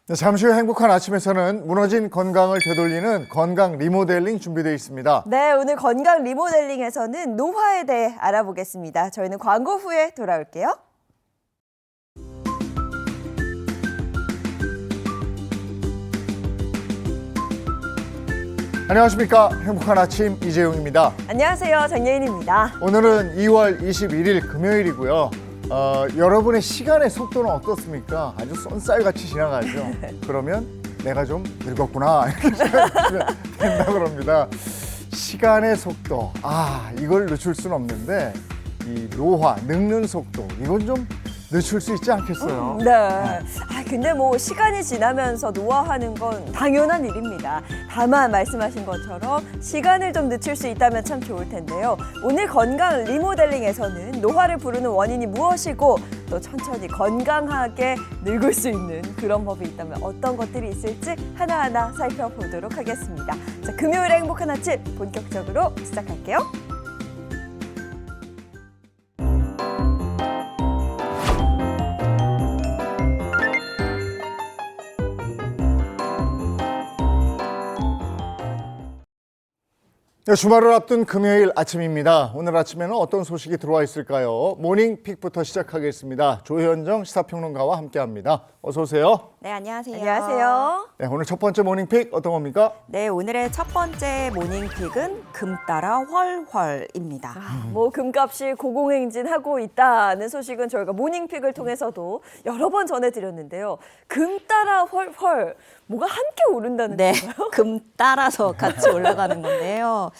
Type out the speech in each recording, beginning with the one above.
네, 잠시 후 행복한 아침에서는 무너진 건강을 되돌리는 건강 리모델링 준비되어 있습니다. 네, 오늘 건강 리모델링에서는 노화에 대해 알아보겠습니다. 저희는 광고 후에 돌아올게요. 안녕하십니까. 행복한 아침 이재용입니다. 안녕하세요, 정예인입니다. 오늘은 2월 21일 금요일이고요. 여러분의 시간의 속도는 어떻습니까? 아주 쏜살같이 지나가죠. 그러면 내가 좀 늙었구나 이렇게 생각하시면 된다고 합니다. 시간의 속도, 이걸 늦출 수는 없는데 이 노화, 늙는 속도, 이건 좀 늦출 수 있지 않겠어요? 네. 근데 뭐 시간이 지나면서 노화하는 건 당연한 일입니다. 다만 말씀하신 것처럼 시간을 좀 늦출 수 있다면 참 좋을 텐데요. 오늘 건강 리모델링에서는 노화를 부르는 원인이 무엇이고 또 천천히 건강하게 늙을 수 있는 그런 법이 있다면 어떤 것들이 있을지 하나하나 살펴보도록 하겠습니다. 자, 금요일에 행복한 아침 본격적으로 시작할게요. 네, 주말을 앞둔 금요일 아침입니다. 오늘 아침에는 어떤 소식이 들어와 있을까요? 모닝픽부터 시작하겠습니다. 조현정 시사평론가와 함께합니다. 어서 오세요. 네, 안녕하세요. 안녕하세요. 네, 오늘 첫 번째 모닝픽 어떤 겁니까? 네, 오늘의 첫 번째 모닝픽은 금 따라 헐헐입니다. 뭐 금값이 고공행진하고 있다는 소식은 저희가 모닝픽을 통해서도 여러 번 전해드렸는데요. 금 따라 헐헐, 뭐가 함께 오른다는 네, 건가요? 금 따라서 같이 올라가는 건데요.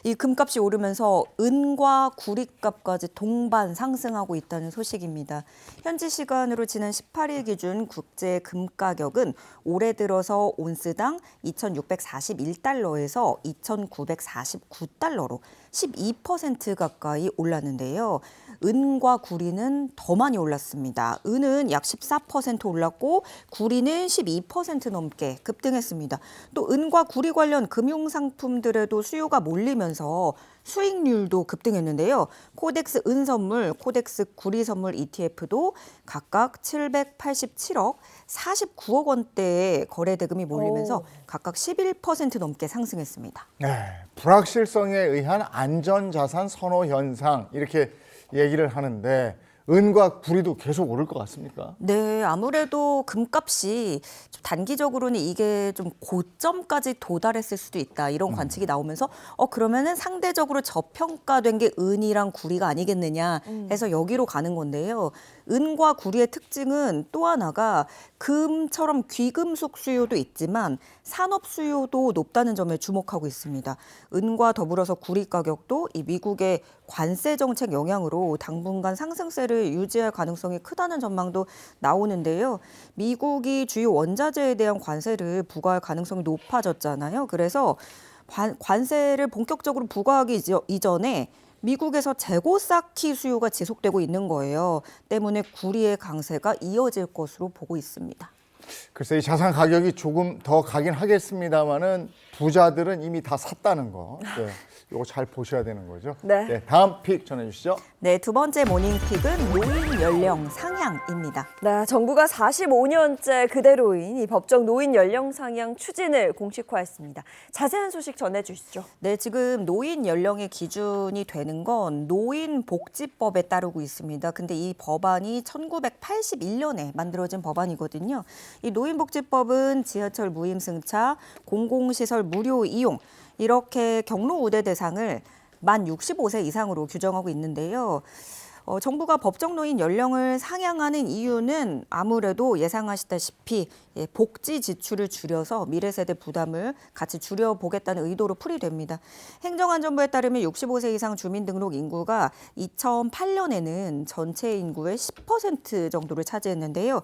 이 금값이 오르면서 은과 구리값까지 동반 상승하고 있다는 소식입니다. 현지 시간으로 지난 18일 기준 국제 금 가격은 올해 들어서 온스당 2,641달러에서 2,949달러로 12% 가까이 올랐는데요. 은과 구리는 더 많이 올랐습니다. 은은 약 14% 올랐고 구리는 12% 넘게 급등했습니다. 또 은과 구리 관련 금융상품들에도 수요가 몰리면서 수익률도 급등했는데요. 코덱스 은선물, 코덱스 구리선물 ETF도 각각 787억, 49억 원대의 거래 대금이 몰리면서 각각 11% 넘게 상승했습니다. 네, 불확실성에 의한 안전자산 선호 현상 이렇게 얘기를 하는데 은과 구리도 계속 오를 것 같습니까? 네, 아무래도 금값이 좀 단기적으로는 이게 좀 고점까지 도달했을 수도 있다 이런 관측이 나오면서 그러면은 상대적으로 저평가된 게 은이랑 구리가 아니겠느냐 해서 여기로 가는 건데요. 은과 구리의 특징은 또 하나가 금처럼 귀금속 수요도 있지만 산업 수요도 높다는 점에 주목하고 있습니다. 은과 더불어서 구리 가격도 이 미국의 관세 정책 영향으로 당분간 상승세를 유지할 가능성이 크다는 전망도 나오는데요. 미국이 주요 원자재에 대한 관세를 부과할 가능성이 높아졌잖아요. 그래서 관세를 본격적으로 부과하기 이전에 미국에서 재고 쌓기 수요가 지속되고 있는 거예요. 때문에 구리의 강세가 이어질 것으로 보고 있습니다. 글쎄 이 자산 가격이 조금 더 가긴 하겠습니다만은 부자들은 이미 다 샀다는 거. 네, 이거 잘 보셔야 되는 거죠. 네. 다음 픽 전해주시죠. 네, 두 번째 모닝픽은 노인 연령 상향입니다. 네, 정부가 45년째 그대로인 이 법정 노인 연령 상향 추진을 공식화했습니다. 자세한 소식 전해주시죠. 네, 지금 노인 연령의 기준이 되는 건 노인복지법에 따르고 있습니다. 근데 이 법안이 1981년에 만들어진 법안이거든요. 이 노인복지법은 지하철 무임승차, 공공시설 무료 이용, 이렇게 경로 우대 대상을 만 65세 이상으로 규정하고 있는데요. 정부가 법정 노인 연령을 상향하는 이유는 아무래도 예상하시다시피 복지 지출을 줄여서 미래 세대 부담을 같이 줄여보겠다는 의도로 풀이됩니다. 행정안전부에 따르면 65세 이상 주민등록 인구가 2008년에는 전체 인구의 10% 정도를 차지했는데요.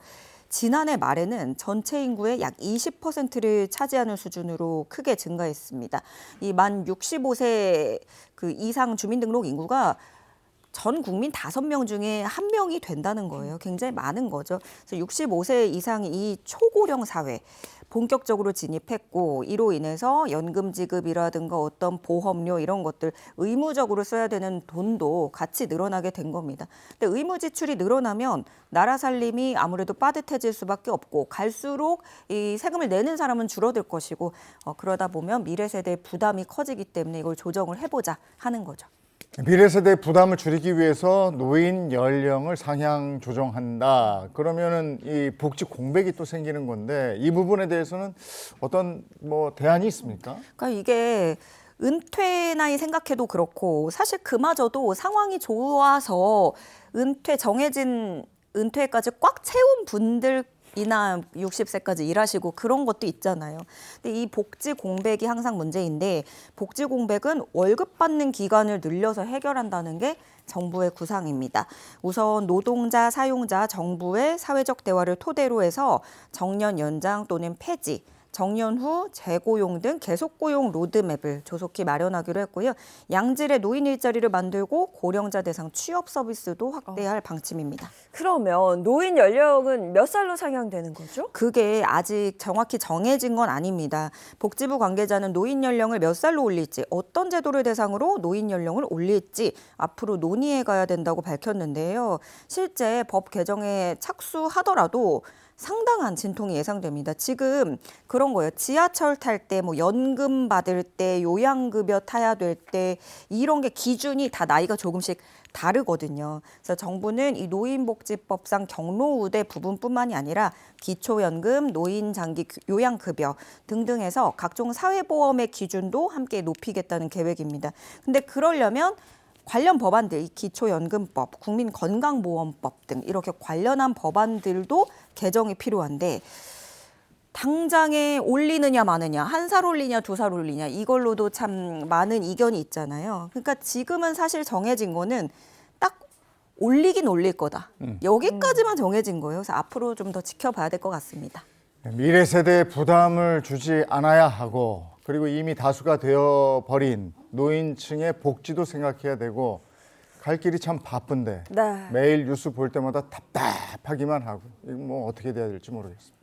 지난해 말에는 전체 인구의 약 20%를 차지하는 수준으로 크게 증가했습니다. 이 만 65세 이상 주민등록 인구가 전 국민 5명 중에 1명이 된다는 거예요. 굉장히 많은 거죠. 그래서 65세 이상 이 초고령 사회, 본격적으로 진입했고 이로 인해서 연금 지급이라든가 어떤 보험료 이런 것들 의무적으로 써야 되는 돈도 같이 늘어나게 된 겁니다. 근데 의무 지출이 늘어나면 나라 살림이 아무래도 빠듯해질 수밖에 없고 갈수록 이 세금을 내는 사람은 줄어들 것이고 그러다 보면 미래 세대의 부담이 커지기 때문에 이걸 조정을 해보자 하는 거죠. 미래 세대 부담을 줄이기 위해서 노인 연령을 상향 조정한다. 그러면은 이 복지 공백이 또 생기는 건데 이 부분에 대해서는 어떤 뭐 대안이 있습니까? 그러니까 이게 은퇴 나이 생각해도 그렇고 사실 그마저도 상황이 좋아서 정해진 은퇴까지 꽉 채운 분들이나 60세까지 일하시고 그런 것도 있잖아요. 근데 이 복지 공백이 항상 문제인데 복지 공백은 월급 받는 기간을 늘려서 해결한다는 게 정부의 구상입니다. 우선 노동자, 사용자, 정부의 사회적 대화를 토대로 해서 정년 연장 또는 폐지, 정년 후 재고용 등 계속고용 로드맵을 조속히 마련하기로 했고요. 양질의 노인 일자리를 만들고 고령자 대상 취업 서비스도 확대할 방침입니다. 그러면 노인 연령은 몇 살로 상향되는 거죠? 그게 아직 정확히 정해진 건 아닙니다. 복지부 관계자는 노인 연령을 몇 살로 올릴지, 어떤 제도를 대상으로 노인 연령을 올릴지 앞으로 논의해 가야 된다고 밝혔는데요. 실제 법 개정에 착수하더라도 상당한 진통이 예상됩니다. 지금 그런 거예요. 지하철 탈 때, 뭐 연금 받을 때, 요양급여 타야 될 때 이런 게 기준이 다 나이가 조금씩 다르거든요. 그래서 정부는 이 노인복지법상 경로우대 부분뿐만이 아니라 기초연금, 노인장기 요양급여 등등 해서 각종 사회보험의 기준도 함께 높이겠다는 계획입니다. 근데 그러려면 관련 법안들, 이 기초연금법, 국민건강보험법 등 이렇게 관련한 법안들도 개정이 필요한데 당장에 올리느냐 마느냐, 1살 올리냐 2살 올리냐 이걸로도 참 많은 이견이 있잖아요. 그러니까 지금은 사실 정해진 거는 딱 올리긴 올릴 거다. 여기까지만 정해진 거예요. 그래서 앞으로 좀 더 지켜봐야 될 것 같습니다. 미래 세대에 부담을 주지 않아야 하고 그리고 이미 다수가 되어버린 노인층의 복지도 생각해야 되고 갈 길이 참 바쁜데 네. 매일 뉴스 볼 때마다 답답하기만 하고 이거 뭐 어떻게 돼야 될지 모르겠습니다.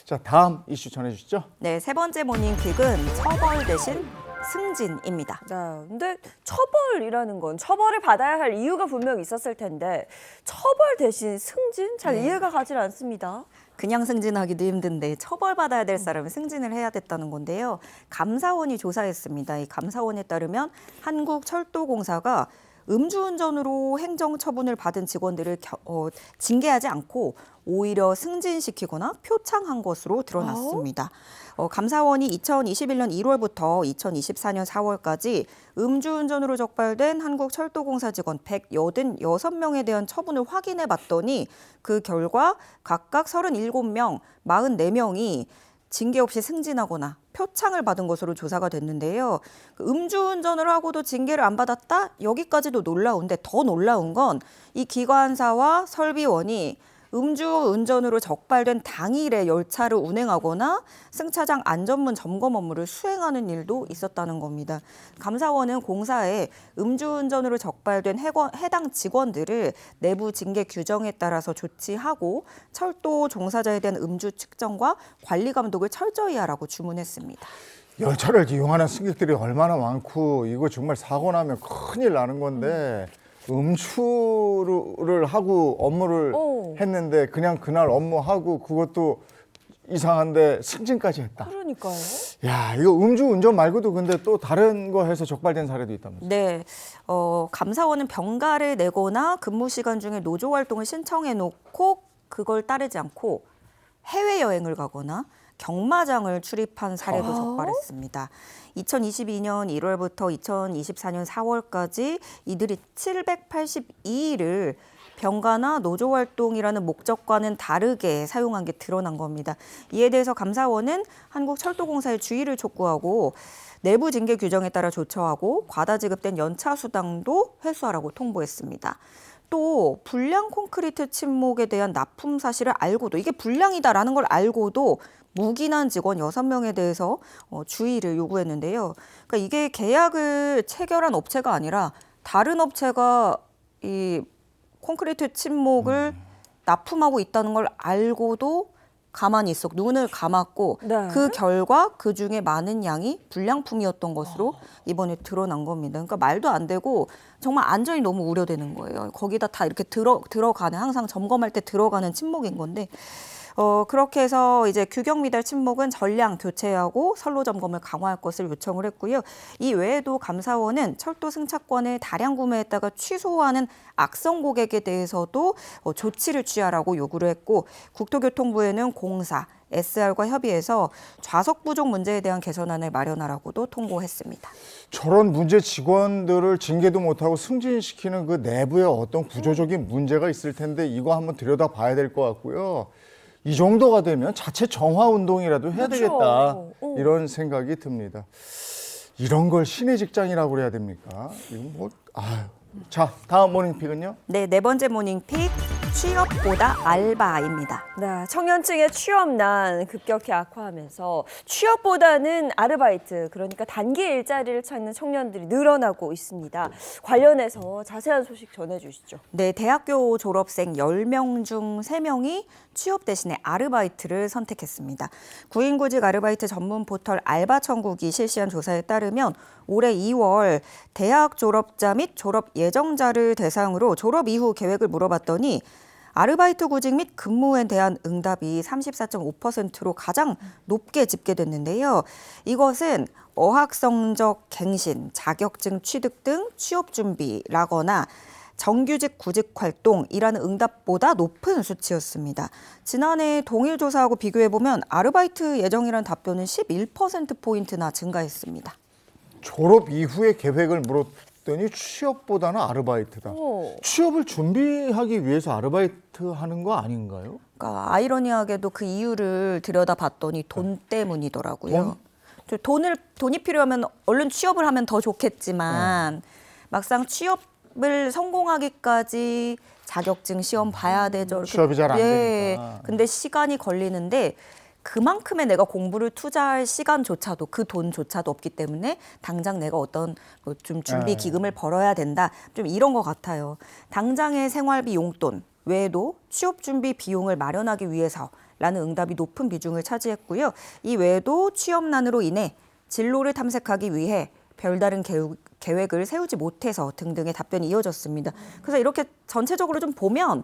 자, 다음 이슈 전해주시죠. 네, 세 번째 모닝킥은 처벌 대신 승진입니다. 네, 근데 처벌이라는 건 처벌을 받아야 할 이유가 분명 있었을 텐데 처벌 대신 승진? 잘 이해가 가질 않습니다. 그냥 승진하기도 힘든데 처벌받아야 될 사람은 승진을 해야 됐다는 건데요. 감사원이 조사했습니다. 이 감사원에 따르면 한국철도공사가 음주운전으로 행정처분을 받은 직원들을 징계하지 않고 오히려 승진시키거나 표창한 것으로 드러났습니다. 감사원이 2021년 1월부터 2024년 4월까지 음주운전으로 적발된 한국철도공사 직원 186명에 대한 처분을 확인해 봤더니 그 결과 각각 37명, 44명이 징계 없이 승진하거나 표창을 받은 것으로 조사가 됐는데요. 음주운전을 하고도 징계를 안 받았다? 여기까지도 놀라운데 더 놀라운 건 이 기관사와 설비원이 음주운전으로 적발된 당일에 열차를 운행하거나 승차장 안전문 점검 업무를 수행하는 일도 있었다는 겁니다. 감사원은 공사에 음주운전으로 적발된 해당 직원들을 내부 징계 규정에 따라서 조치하고 철도 종사자에 대한 음주 측정과 관리 감독을 철저히 하라고 주문했습니다. 열차를 이용하는 승객들이 얼마나 많고 이거 정말 사고 나면 큰일 나는 건데 음주를 하고 업무를 했는데 그냥 그날 업무하고 그것도 이상한데 승진까지 했다. 그러니까요. 야, 이거 음주운전 말고도 근데 또 다른 거 해서 적발된 사례도 있다면서요? 네, 감사원은 병가를 내거나 근무 시간 중에 노조 활동을 신청해 놓고 그걸 따르지 않고 해외여행을 가거나 경마장을 출입한 사례도 적발했습니다. 2022년 1월부터 2024년 4월까지 이들이 782일을 병가나 노조 활동이라는 목적과는 다르게 사용한 게 드러난 겁니다. 이에 대해서 감사원은 한국철도공사에 주의를 촉구하고 내부 징계 규정에 따라 조처하고 과다 지급된 연차 수당도 회수하라고 통보했습니다. 또 불량 콘크리트 침목에 대한 납품 사실을 알고도 이게 불량이다라는 걸 알고도 무기난 직원 6명에 대해서 주의를 요구했는데요. 그러니까 이게 계약을 체결한 업체가 아니라 다른 업체가 이 콘크리트 침목을 납품하고 있다는 걸 알고도 가만히 있어 눈을 감았고 네. 그 결과 그 중에 많은 양이 불량품이었던 것으로 이번에 드러난 겁니다. 그러니까 말도 안 되고 정말 안전이 너무 우려되는 거예요. 거기다 다 이렇게 들어가는 항상 점검할 때 들어가는 침목인 건데 그렇게 해서 이제 규격 미달 침목은 전량 교체하고 선로 점검을 강화할 것을 요청을 했고요. 이 외에도 감사원은 철도 승차권을 다량 구매했다가 취소하는 악성 고객에 대해서도 조치를 취하라고 요구를 했고 국토교통부에는 공사, SR과 협의해서 좌석 부족 문제에 대한 개선안을 마련하라고도 통보했습니다. 저런 문제 직원들을 징계도 못하고 승진시키는 그 내부에 어떤 구조적인 문제가 있을 텐데 이거 한번 들여다 봐야 될 것 같고요. 이 정도가 되면 자체 정화 운동이라도 해야 그렇죠. 되겠다 이런 생각이 듭니다. 이런 걸 신의 직장이라고 그래야 됩니까? 이건 뭐 자, 다음 모닝픽은요? 네, 네 번째 모닝픽 취업보다 알바입니다. 네, 청년층의 취업난 급격히 악화하면서 취업보다는 아르바이트, 그러니까 단기 일자리를 찾는 청년들이 늘어나고 있습니다. 관련해서 자세한 소식 전해주시죠. 네, 대학교 졸업생 10명 중 3명이 취업 대신에 아르바이트를 선택했습니다. 구인구직 아르바이트 전문 포털 알바천국이 실시한 조사에 따르면 올해 2월 대학 졸업자 및 졸업 예정자를 대상으로 졸업 이후 계획을 물어봤더니 아르바이트 구직 및 근무에 대한 응답이 34.5%로 가장 높게 집계됐는데요. 이것은 어학 성적 갱신, 자격증 취득 등 취업 준비라거나 정규직 구직 활동이라는 응답보다 높은 수치였습니다. 지난해 동일 조사하고 비교해보면 아르바이트 예정이라는 답변은 11%포인트나 증가했습니다. 졸업 이후의 계획을 물었더니 취업보다는 아르바이트다. 취업을 준비하기 위해서 아르바이트 하는 거 아닌가요? 그러니까 아이러니하게도 그 이유를 들여다봤더니 돈 때문이더라고요. 돈이 필요하면 얼른 취업을 하면 더 좋겠지만 막상 취업을 성공하기까지 자격증 시험 봐야 되죠. 이렇게. 취업이 잘 안 되니까. 근데 시간이 걸리는데 그만큼의 내가 공부를 투자할 시간조차도 그 돈조차도 없기 때문에 당장 내가 어떤 뭐 좀 준비 기금을 벌어야 된다. 좀 이런 것 같아요. 당장의 생활비 용돈 외에도 취업 준비 비용을 마련하기 위해서라는 응답이 높은 비중을 차지했고요. 이 외에도 취업난으로 인해 진로를 탐색하기 위해 별다른 계획을 세우지 못해서 등등의 답변이 이어졌습니다. 그래서 이렇게 전체적으로 좀 보면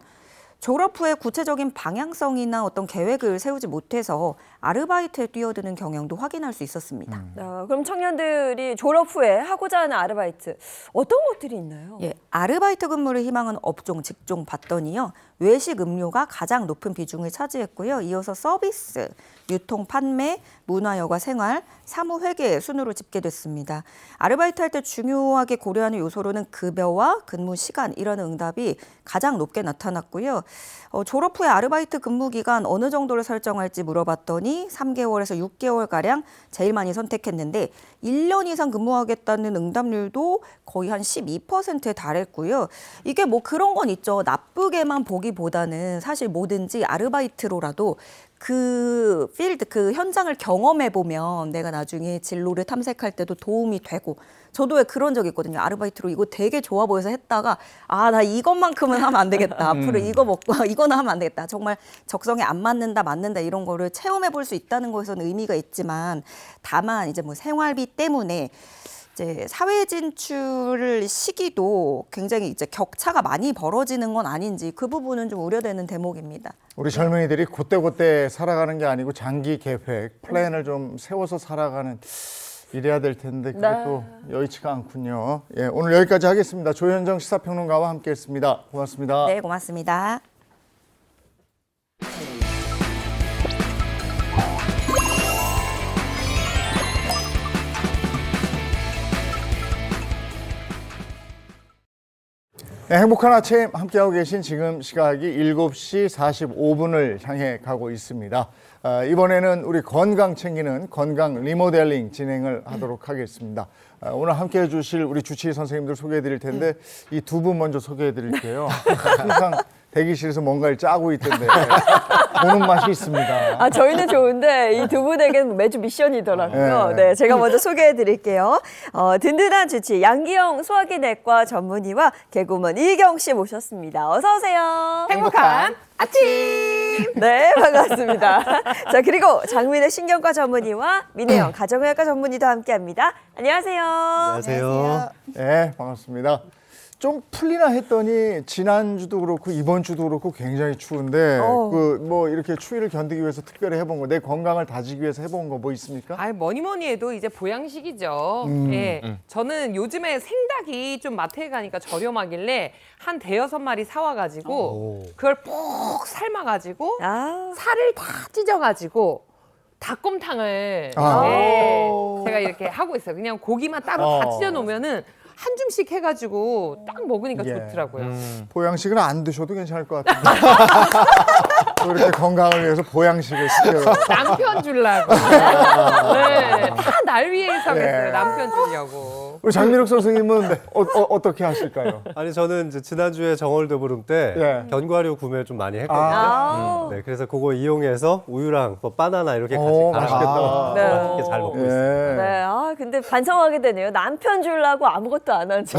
졸업 후에 구체적인 방향성이나 어떤 계획을 세우지 못해서 아르바이트에 뛰어드는 경향도 확인할 수 있었습니다. 그럼 청년들이 졸업 후에 하고자 하는 아르바이트 어떤 것들이 있나요? 예, 아르바이트 근무를 희망하는 업종, 직종 봤더니요. 외식 음료가 가장 높은 비중을 차지했고요. 이어서 서비스, 유통, 판매, 문화, 여가, 생활, 사무, 회계 순으로 집계됐습니다. 아르바이트 할 때 중요하게 고려하는 요소로는 급여와 근무 시간이라는 응답이 가장 높게 나타났고요. 졸업 후에 아르바이트 근무 기간 어느 정도를 설정할지 물어봤더니 3개월에서 6개월가량 제일 많이 선택했는데 1년 이상 근무하겠다는 응답률도 거의 한 12%에 달했고요. 이게 뭐 그런 건 있죠. 나쁘게만 보기보다는 사실 뭐든지 아르바이트로라도 그 필드, 그 현장을 경험해보면 내가 나중에 진로를 탐색할 때도 도움이 되고 저도 왜 그런 적이 있거든요. 아르바이트로 이거 되게 좋아 보여서 했다가 나 이것만큼은 하면 안 되겠다. 앞으로 이거 먹고 이거는 하면 안 되겠다. 정말 적성에 안 맞는다 이런 거를 체험해볼 수 있다는 것에서는 의미가 있지만 다만 이제 뭐 생활비 때문에 이제 사회 진출 시기도 굉장히 이제 격차가 많이 벌어지는 건 아닌지 그 부분은 좀 우려되는 대목입니다. 우리 젊은이들이 그때그때 살아가는 게 아니고 장기 계획, 플랜을 좀 세워서 살아가는 이래야 될 텐데 그게 또 여의치가 않군요. 예, 오늘 여기까지 하겠습니다. 조현정 시사평론가와 함께했습니다. 고맙습니다. 네, 고맙습니다. 네, 행복한 아침 함께하고 계신 지금 시각이 7시 45분을 향해 가고 있습니다. 이번에는 우리 건강 챙기는 건강 리모델링 진행을 하도록 하겠습니다. 오늘 함께해 주실 우리 주치의 선생님들 소개해 드릴 텐데 이 두 분 먼저 소개해 드릴게요. 항상 대기실에서 뭔가를 짜고 있던데 보는 맛이 있습니다. 아, 저희는 좋은데 이 두 분에게는 매주 미션이더라고요. 네. 네, 제가 먼저 소개해 드릴게요. 든든한 주치 양기영 소화기 내과 전문의와 개그우먼 이경 씨 모셨습니다. 어서 오세요. 행복한 아침. 네, 반갑습니다. 자, 그리고 장민의 신경과 전문의와 민혜영 가정의학과 전문의도 함께합니다. 안녕하세요. 안녕하세요. 네, 반갑습니다. 좀 풀리나 했더니 지난주도 그렇고 이번 주도 그렇고 굉장히 추운데 그 뭐 이렇게 추위를 견디기 위해서 특별히 해본 거, 내 건강을 다지기 위해서 해본 거 뭐 있습니까? 아, 뭐니 해도 이제 보양식이죠. 예. 저는 요즘에 생닭이 좀 마트에 가니까 저렴하길래 한 대여섯 마리 사와가지고 그걸 푹 삶아가지고 아, 살을 다 찢어가지고 닭곰탕을 아. 예, 제가 이렇게 하고 있어요. 그냥 고기만 따로 다 찢어 놓으면은 한 줌씩 해가지고 딱 먹으니까 예. 좋더라고요. 보양식은 안 드셔도 괜찮을 것 같은데. 또 이렇게 건강을 위해서 보양식을 시켜요. 남편 주려고. 네, 다 날 위해서 했어요. 네. 남편 주려고. 우리 장민욱 선생님은 어떻게 하실까요? 아니 저는 이제 지난주에 정월대보름 때 예. 견과류 구매 좀 많이 했거든요. 아. 네, 그래서 그거 이용해서 우유랑 뭐 바나나 이렇게 같이 오, 갈아 맛있겠다. 네. 맛있게 잘 먹고 있습니다. 예. 네, 아, 근데 반성하게 되네요. 남편 주려고 아무것도 안 하지.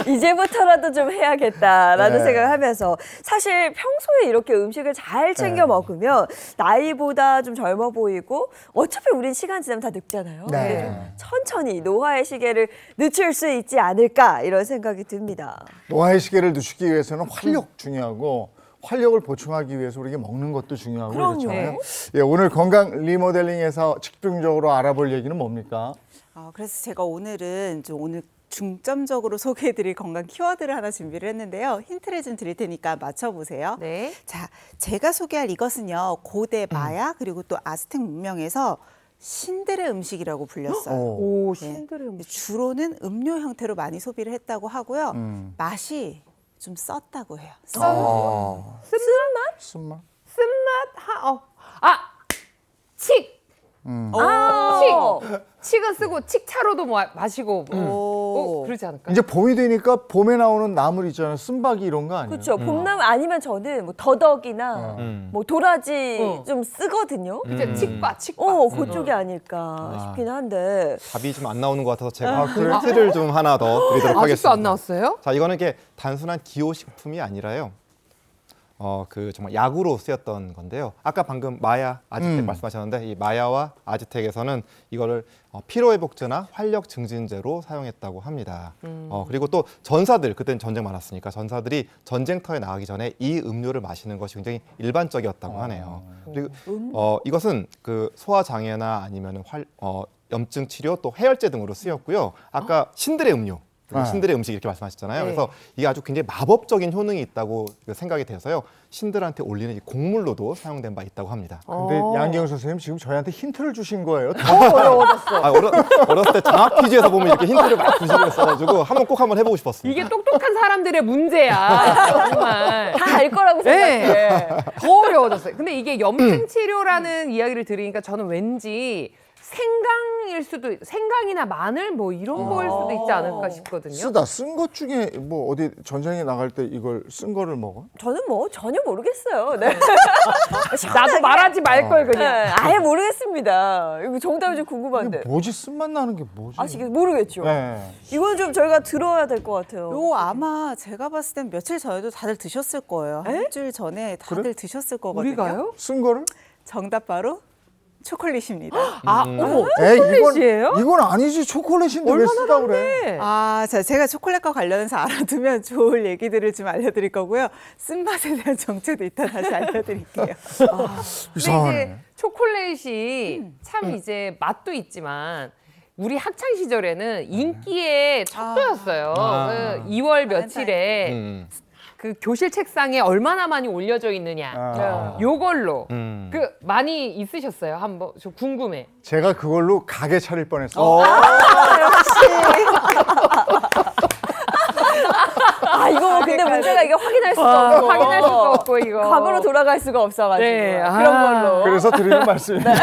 이제부터라도 좀 해야겠다라는 네. 생각을 하면서 사실 평소에 이렇게 음식을 잘 챙겨 네. 먹으면 나이보다 좀 젊어 보이고 어차피 우린 시간 지나면 다 늙잖아요. 네. 근데 좀 천천히 노화의 시계를 늦출 수 있지 않을까 이런 생각이 듭니다. 노화의 시계를 늦추기 위해서는 활력 중요하고 활력을 보충하기 위해서 우리가 먹는 것도 중요하고 그럼요. 그렇잖아요. 예, 오늘 건강 리모델링에서 집중적으로 알아볼 얘기는 뭡니까? 그래서 제가 오늘은 좀 오늘 중점적으로 소개해드릴 건강 키워드를 하나 준비를 했는데요. 힌트를 좀 드릴 테니까 맞춰보세요. 네. 자, 제가 소개할 이것은요. 고대 마야 그리고 또 아즈텍 문명에서 신들의 음식이라고 불렸어요. 오, 네. 신들의 음식. 주로는 음료 형태로 많이 소비를 했다고 하고요. 맛이 좀 썼다고 해요. 써. 쓴맛? 쓴맛 칡. 칡은 쓰고 칡차로도 마시고 그러지 않을까요? 이제 봄이 되니까 봄에 나오는 나물 있잖아요. 쓴박이 이런 거 아니에요? 그렇죠. 봄나무 아니면 저는 뭐 더덕이나 뭐 도라지 좀 쓰거든요. 이제 칡과 그쪽이 아닐까 싶긴 한데. 답이 좀 안 나오는 것 같아서 제가 아, 그래요? 힌트를 좀 하나 더 드리도록 아직도 하겠습니다. 안 나왔어요? 자, 이거는 이게 단순한 기호식품이 아니라요. 그 정말 약으로 쓰였던 건데요. 아까 방금 마야, 아즈텍 말씀하셨는데 이 마야와 아즈텍에서는 이거를 피로회복제나 활력 증진제로 사용했다고 합니다. 그리고 또 전사들, 그때는 전쟁 많았으니까 전사들이 전쟁터에 나가기 전에 이 음료를 마시는 것이 굉장히 일반적이었다고 하네요. 그리고 이것은 그 소화 장애나 아니면은 염증 치료 또 해열제 등으로 쓰였고요. 아까 신들의 음료. 신들의 음식 이렇게 말씀하셨잖아요. 네. 그래서 이게 아주 굉장히 마법적인 효능이 있다고 생각이 돼서요. 신들한테 올리는 이 곡물로도 사용된 바 있다고 합니다. 근데 양기영 선생님 지금 저희한테 힌트를 주신 거예요. 어려워졌어. 어렸을 때 장학 퀴즈에서 보면 이렇게 힌트를 막 주시고 있어가지고 한번 해보고 싶었습니다. 이게 똑똑한 사람들의 문제야. 정말. 다 알 거라고 생각해. 네. 더 어려워졌어요. 근데 이게 염증 치료라는 이야기를 들으니까 저는 왠지 생강이나 마늘 뭐 이런 거일 수도 있지 않을까 싶거든요. 쓰다 쓴 것 중에 뭐 어디 전쟁에 나갈 때 이걸 쓴 거를 먹어? 저는 뭐 전혀 모르겠어요. 네. 나도 말하지 말 걸 그냥. 네, 아예 모르겠습니다. 이거 정답이 좀 궁금한데. 이게 뭐지? 쓴맛 나는 게 뭐지? 아시겠 모르겠죠. 네. 이건 좀 저희가 들어야 될 것 같아요. 요 아마 제가 봤을 땐 며칠 전에도 다들 드셨을 거예요. 한 일주일 전에 다들 그래? 드셨을 거거든요. 우리가요? 쓴 거를? 정답 바로 초콜릿입니다. 어머. 초콜릿이에요? 이건 아니지. 초콜릿인데 왜 쓰다 그래? 자, 제가 초콜릿과 관련해서 알아두면 좋을 얘기들을 좀 알려드릴 거고요. 쓴맛에 대한 정체도 이따 다시 알려드릴게요. 근데 이상하네. 이제 초콜릿이 참 이제 맛도 있지만 우리 학창 시절에는 인기의 척도였어요. 그 2월 며칠에 그 교실 책상에 얼마나 많이 올려져 있느냐. 요걸로 그 많이 있으셨어요? 한번 저 궁금해. 제가 그걸로 가게 차릴 뻔했어. 이거 근데 문제가 이게 확인할 수가 없고 확인할 수가 없고 이거. 과거로 돌아갈 수가 없어가지고 네. 그런 걸로. 그래서 드리는 말씀입니다.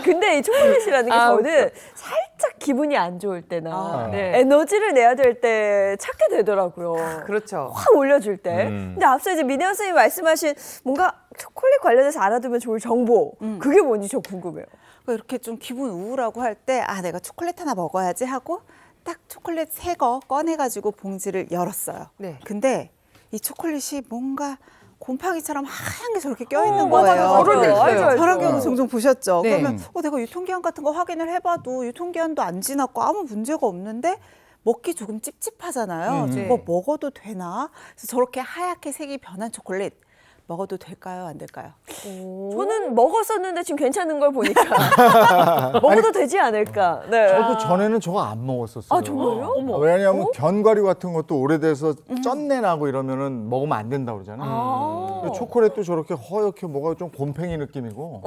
근데 이 초콜릿이라는 게 저는 살짝 기분이 안 좋을 때나 네. 에너지를 내야 될 때 찾게 되더라고요. 그렇죠. 확 올려줄 때. 근데 앞서 이제 민혜원 선생님이 말씀하신 뭔가 초콜릿 관련해서 알아두면 좋을 정보. 그게 뭔지 저 궁금해요. 이렇게 좀 기분 우울하고 할 때 아 내가 초콜릿 하나 먹어야지 하고 딱 초콜릿 새 거 꺼내가지고 봉지를 열었어요. 네. 근데 이 초콜릿이 뭔가 곰팡이처럼 하얀 게 저렇게 껴있는 맞아요, 거예요. 맞아요. 저런 데 있어요. 알죠, 알죠. 저런 경우 종종 보셨죠? 네. 그러면 내가 유통기한 같은 거 확인을 해봐도 유통기한도 안 지났고 아무 문제가 없는데 먹기 조금 찝찝하잖아요. 네. 뭐 먹어도 되나? 그래서 저렇게 하얗게 색이 변한 초콜릿 먹어도 될까요? 안 될까요? 저는 먹었었는데 지금 괜찮은 걸 보니까 먹어도 되지 않을까. 네. 저도 전에는 저거 안 먹었었어요. 아, 정말요? 어머. 왜냐하면 견과류 같은 것도 오래돼서 쩐내 나고 이러면은 먹으면 안 된다고 그러잖아요. 근데 초콜릿도 저렇게 허옇게 뭐가 좀 곰팡이 느낌이고.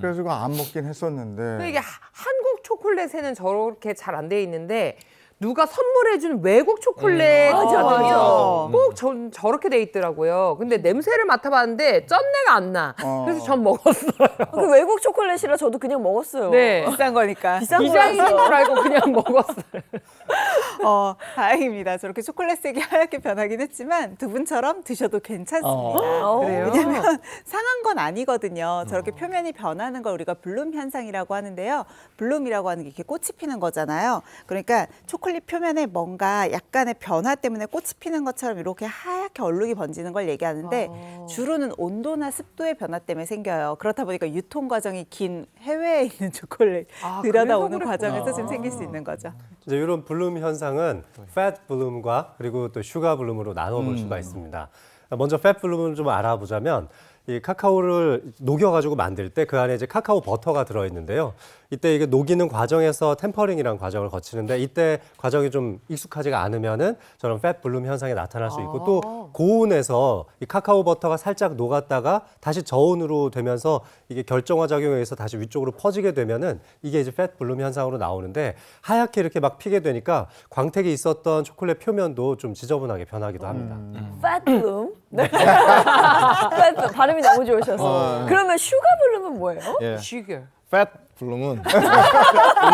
그래서 그거 안 먹긴 했었는데. 이게 한국 초콜릿에는 저렇게 잘 안 돼 있는데 누가 선물해준 외국 초콜릿이거든요. 맞아. 꼭 저렇게 돼 있더라고요. 근데 냄새를 맡아봤는데 쩐내가 안 나. 그래서 전 먹었어요. 그 외국 초콜릿이라 저도 그냥 먹었어요. 네. 비싼 거니까. 비싼 디자인인 거라서. 줄 알고 그냥 먹었어요. 다행입니다. 저렇게 초콜릿 색이 하얗게 변하긴 했지만 두 분처럼 드셔도 괜찮습니다. 그래요? 왜냐하면 상한 건 아니거든요. 저렇게 표면이 변하는 걸 우리가 블룸 현상이라고 하는데요. 블룸이라고 하는 게 이렇게 꽃이 피는 거잖아요. 그러니까 초콜릿 표면에 뭔가 약간의 변화 때문에 꽃이 피는 것처럼 이렇게 하얗게 얼룩이 번지는 걸 얘기하는데 주로는 온도나 습도의 변화 때문에 생겨요. 그렇다 보니까 유통 과정이 긴 해외에 있는 초콜릿 들여다오는 그래서 과정에서 좀 생길 수 있는 거죠. 이제 이런 블룸 현상은 팻 블룸과 그리고 또 슈가 블룸으로 나눠볼 수가 있습니다. 먼저 팻 블룸을 좀 알아보자면 이 카카오를 녹여가지고 만들 때 그 안에 이제 카카오 버터가 들어있는데요. 이때 이게 녹이는 과정에서 템퍼링이라는 과정을 거치는데 이때 과정이 좀 익숙하지가 않으면은 저런 팻 블룸 현상이 나타날 수 있고 또 고온에서 이 카카오 버터가 살짝 녹았다가 다시 저온으로 되면서 이게 결정화 작용에 의해서 다시 위쪽으로 퍼지게 되면은 이게 이제 팻 블룸 현상으로 나오는데 하얗게 이렇게 막 피게 되니까 광택이 있었던 초콜릿 표면도 좀 지저분하게 변하기도 합니다. 팻블룸. 네. 팻블룸. 발음이 너무 좋으셔서. 그러면 슈가블룸은 뭐예요? 예. 슈거. 팻 블룸은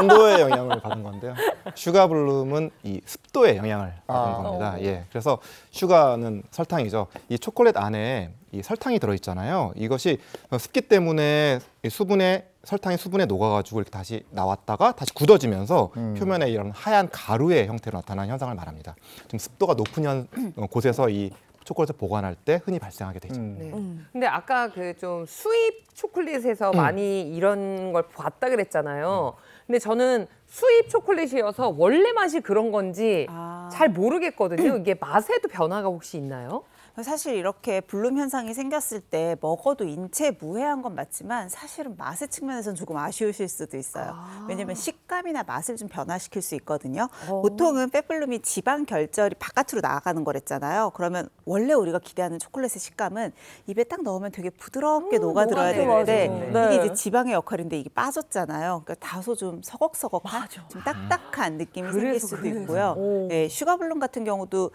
온도의 영향을 받은 건데요. 슈가 블룸은 이 습도의 영향을 받은 겁니다. 예. 그래서 슈가는 설탕이죠. 이 초콜릿 안에 이 설탕이 들어 있잖아요. 이것이 습기 때문에 이 설탕이 수분에 녹아가지고 이렇게 다시 나왔다가 다시 굳어지면서 표면에 이런 하얀 가루의 형태로 나타나는 현상을 말합니다. 좀 습도가 높은 곳에서 이 초콜릿을 보관할 때 흔히 발생하게 되죠. 네. 근데 아까 그 좀 수입 초콜릿에서 많이 이런 걸 봤다 그랬잖아요. 근데 저는 수입 초콜릿이어서 원래 맛이 그런 건지 잘 모르겠거든요. 이게 맛에도 변화가 혹시 있나요? 사실 이렇게 블룸 현상이 생겼을 때 먹어도 인체에 무해한 건 맞지만 사실은 맛의 측면에서는 조금 아쉬우실 수도 있어요. 왜냐하면 식감이나 맛을 좀 변화시킬 수 있거든요. 보통은 팻블룸이 지방 결절이 바깥으로 나가는 거랬잖아요. 그러면 원래 우리가 기대하는 초콜릿의 식감은 입에 딱 넣으면 되게 부드럽게 녹아들어야 맞아요, 되는데 맞아요. 네. 이게 이제 지방의 역할인데 이게 빠졌잖아요. 그러니까 다소 좀 서걱서걱한, 좀 딱딱한 느낌이 생길 수도 있고요. 네, 슈가블룸 같은 경우도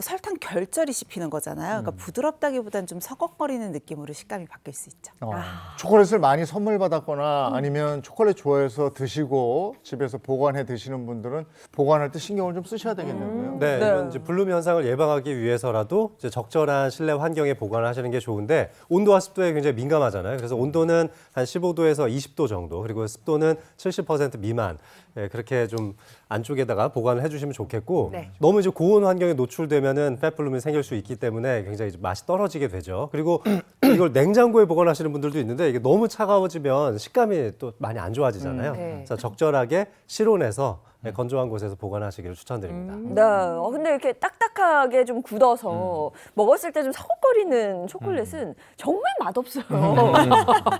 설탕 결절이 씹히는 거잖아요. 그러니까 부드럽다기보다는 좀 서걱거리는 느낌으로 식감이 바뀔 수 있죠. 초콜릿을 많이 선물 받았거나 아니면 초콜릿 좋아해서 드시고 집에서 보관해 드시는 분들은 보관할 때 신경을 좀 쓰셔야 되겠네요. 네, 이런 이제 블룸 현상을 예방하기 위해서라도 이제 적절한 실내 환경에 보관하시는 게 좋은데 온도와 습도에 굉장히 민감하잖아요. 그래서 온도는 한 15도에서 20도 정도, 그리고 습도는 70% 미만. 예, 그렇게 좀 안쪽에다가 보관을 해주시면 좋겠고 네. 너무 이제 고온 환경에 노출되면은 팻블룸이 생길 수 있기 때문에 굉장히 이제 맛이 떨어지게 되죠. 그리고 이걸 냉장고에 보관하시는 분들도 있는데 이게 너무 차가워지면 식감이 또 많이 안 좋아지잖아요. 네. 그래서 적절하게 실온에서 건조한 곳에서 보관하시기를 추천드립니다. 네. 근데 이렇게 딱딱하게 좀 굳어서 먹었을 때 좀 서걱거리는 초콜릿은 정말 맛없어요.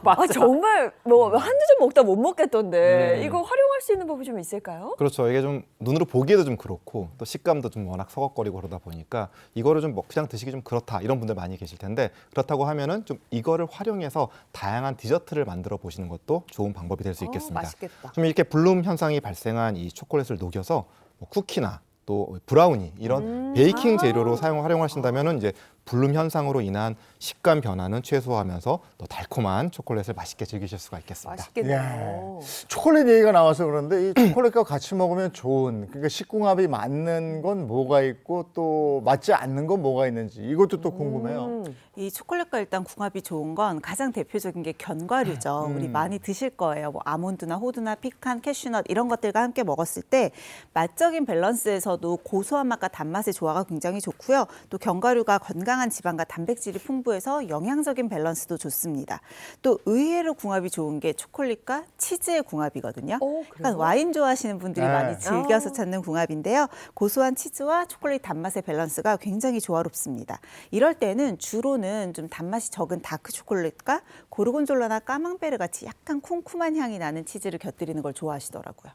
아, 정말 뭐 한두 점 먹다 못 먹겠던데 이거 활용할 수 있는 법이 좀 있을까요? 그렇죠. 이게 좀 눈으로 보기에도 좀 그렇고 또 식감도 좀 워낙 서걱거리고 그러다 보니까 이거를 좀 그냥 드시기 좀 그렇다 이런 분들 많이 계실 텐데 그렇다고 하면은 좀 이거를 활용해서 다양한 디저트를 만들어 보시는 것도 좋은 방법이 될 수 있겠습니다. 맛있겠다. 좀 이렇게 블룸 현상이 발생한 이 초콜릿을 녹여서 뭐 쿠키나 또 브라우니 이런 베이킹 재료로 활용하신다면은 이제 블룸 현상으로 인한 식감 변화는 최소화하면서 또 달콤한 초콜릿을 맛있게 즐기실 수가 있겠습니다. 맛있겠네요. 초콜릿 얘기가 나와서 그런데 이 초콜릿과 같이 먹으면 좋은 그러니까 식궁합이 맞는 건 뭐가 있고 또 맞지 않는 건 뭐가 있는지 이것도 또 궁금해요. 이 초콜릿과 일단 궁합이 좋은 건 가장 대표적인 게 견과류죠. 우리 많이 드실 거예요. 뭐 아몬드나 호두나 피칸, 캐슈넛 이런 것들과 함께 먹었을 때 맛적인 밸런스에서도 고소한 맛과 단맛의 조화가 굉장히 좋고요. 또 견과류가 건강한 지방과 단백질이 풍부해서 영양적인 밸런스도 좋습니다. 또 의외로 궁합이 좋은 게 초콜릿과 치즈의 궁합이거든요. 약간 와인 좋아하시는 분들이 네. 많이 즐겨서 찾는 궁합인데요. 고소한 치즈와 초콜릿 단맛의 밸런스가 굉장히 조화롭습니다. 이럴 때는 주로는 좀 단맛이 적은 다크 초콜릿과 고르곤졸라나 까망베르 같이 약간 쿰쿰한 향이 나는 치즈를 곁들이는 걸 좋아하시더라고요.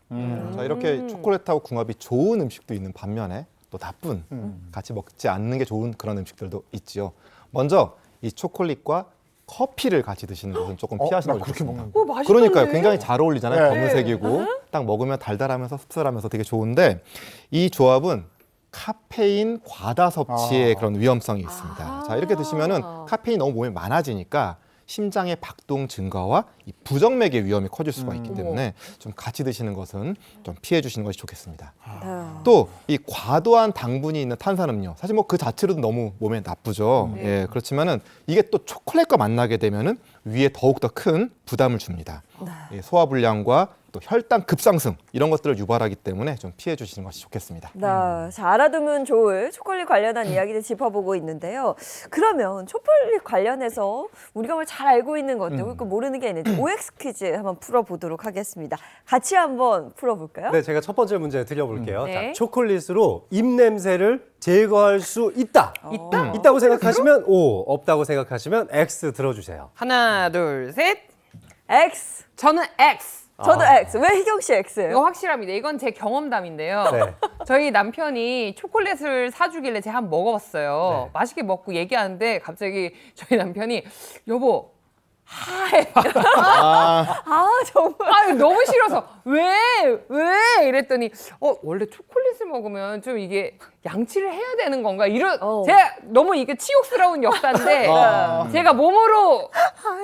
자, 이렇게 초콜릿하고 궁합이 좋은 음식도 있는 반면에 또 나쁜 같이 먹지 않는 게 좋은 그런 음식들도 있지요. 먼저 이 초콜릿과 커피를 같이 드시는 것은 조금 피하시는 나 게 그렇게 좋습니다. 먹는데. 맛있던데? 그러니까요. 굉장히 잘 어울리잖아요. 네. 검은색이고 딱 먹으면 달달하면서 씁쓸하면서 되게 좋은데 이 조합은 카페인 과다 섭취의 그런 위험성이 있습니다. 자, 이렇게 드시면은 카페인이 너무 몸에 많아지니까 심장의 박동 증가와 이 부정맥의 위험이 커질 수가 있기 때문에 좀 같이 드시는 것은 좀 피해 주시는 것이 좋겠습니다. 또 이 과도한 당분이 있는 탄산음료 사실 뭐 그 자체로도 너무 몸에 나쁘죠. 예, 그렇지만은 이게 또 초콜릿과 만나게 되면은 위에 더욱 더 큰 부담을 줍니다. 예, 소화불량과 또 혈당 급상승 이런 것들을 유발하기 때문에 좀 피해 주시는 것이 좋겠습니다. 네, 자, 알아두면 좋을 초콜릿 관련한 이야기를 짚어보고 있는데요. 그러면 초콜릿 관련해서 우리가 뭘 잘 알고 있는 것들, 그 모르는 게 있는지 OX 퀴즈 한번 풀어보도록 하겠습니다. 같이 한번 풀어볼까요? 네, 제가 첫 번째 문제 드려볼게요. 네. 자, 초콜릿으로 입냄새를 제거할 수 있다. 있다고 생각하시면 O, 없다고 생각하시면 X 들어주세요. 하나, 둘, 셋. X. 저는 X. 저도 X. 왜 희경 씨 X예요? 이거 확실합니다. 이건 제 경험담인데요. 네. 저희 남편이 초콜릿을 사주길래 제가 한번 먹어봤어요. 네. 맛있게 먹고 얘기하는데 갑자기 저희 남편이 여보 하해. 아, 정말. 아 너무 싫어서 왜 이랬더니 원래 초콜릿을 먹으면 좀 이게 양치를 해야 되는 건가 이런 제가 너무 이게 치욕스러운 역사인데 제가 몸으로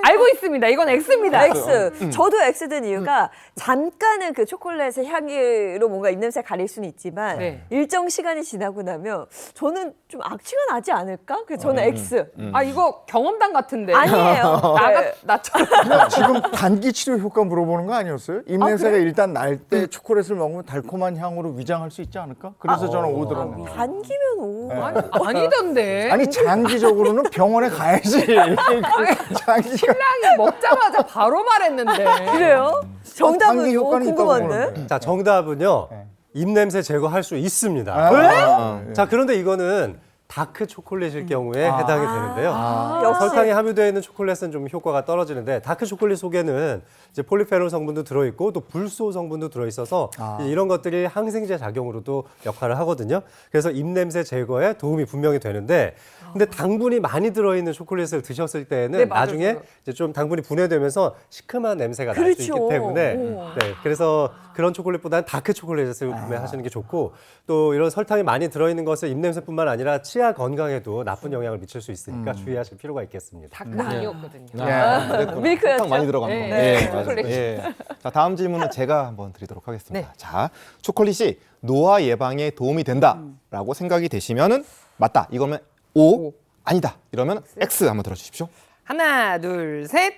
알고 있습니다. 이건 X입니다. X. 저도 X 된 이유가 잠깐은 그 초콜릿의 향기로 뭔가 입냄새 가릴 수는 있지만 네. 일정 시간이 지나고 나면 저는 좀 악취가 나지 않을까? 그래서 저는 X. 아 이거 경험담 같은데 아니에요. 네. 나처럼 근데 지금 단기 치료 효과 물어보는 거 아니었어요? 입냄새가 일단 날 때 초콜릿을 먹으면 달콤한 향으로 위장할 수 있지 않을까? 그래서 저는 오 들었는데. 반기면 오. 아니던데. 아니 장기적으로는 병원에 가야지. 장기가 신랑이 먹자마자 바로 말했는데. 그래요? 정답은 단기 효과는 있다고 궁금한데? 그러는데. 자, 정답은요. 네. 입냄새 제거할 수 있습니다. 아, 자, 그런데 이거는 다크 초콜릿일 경우에 해당이 되는데요. 역시. 설탕이 함유되어 있는 초콜릿은 좀 효과가 떨어지는데 다크 초콜릿 속에는 이제 폴리페놀 성분도 들어있고 또 불소 성분도 들어있어서 이런 것들이 항생제 작용으로도 역할을 하거든요. 그래서 입냄새 제거에 도움이 분명히 되는데 근데 당분이 많이 들어있는 초콜릿을 드셨을 때는 네, 맞아요. 나중에 이제 좀 당분이 분해되면서 시큼한 냄새가 날 수 있기 그렇죠. 때문에 네, 그래서 그런 초콜릿보다는 다크 초콜릿을 구매하시는 게 좋고 또 이런 설탕이 많이 들어있는 것은 입냄새뿐만 아니라 치아 건강에도 나쁜 영향을 미칠 수 있으니까 주의하실 필요가 있겠습니다. 다크 아니었거든요. 네. 밀크였죠? 설탕 많이 들어간 거. 네. 예, 맞아요. 초콜릿. 예. 자, 다음 질문은 제가 한번 드리도록 하겠습니다. 네. 자, 초콜릿이 노화 예방에 도움이 된다라고 생각이 되시면은 맞다. 이거면 O, 아니다. 이러면 X 한번 들어주십시오. 하나, 둘, 셋.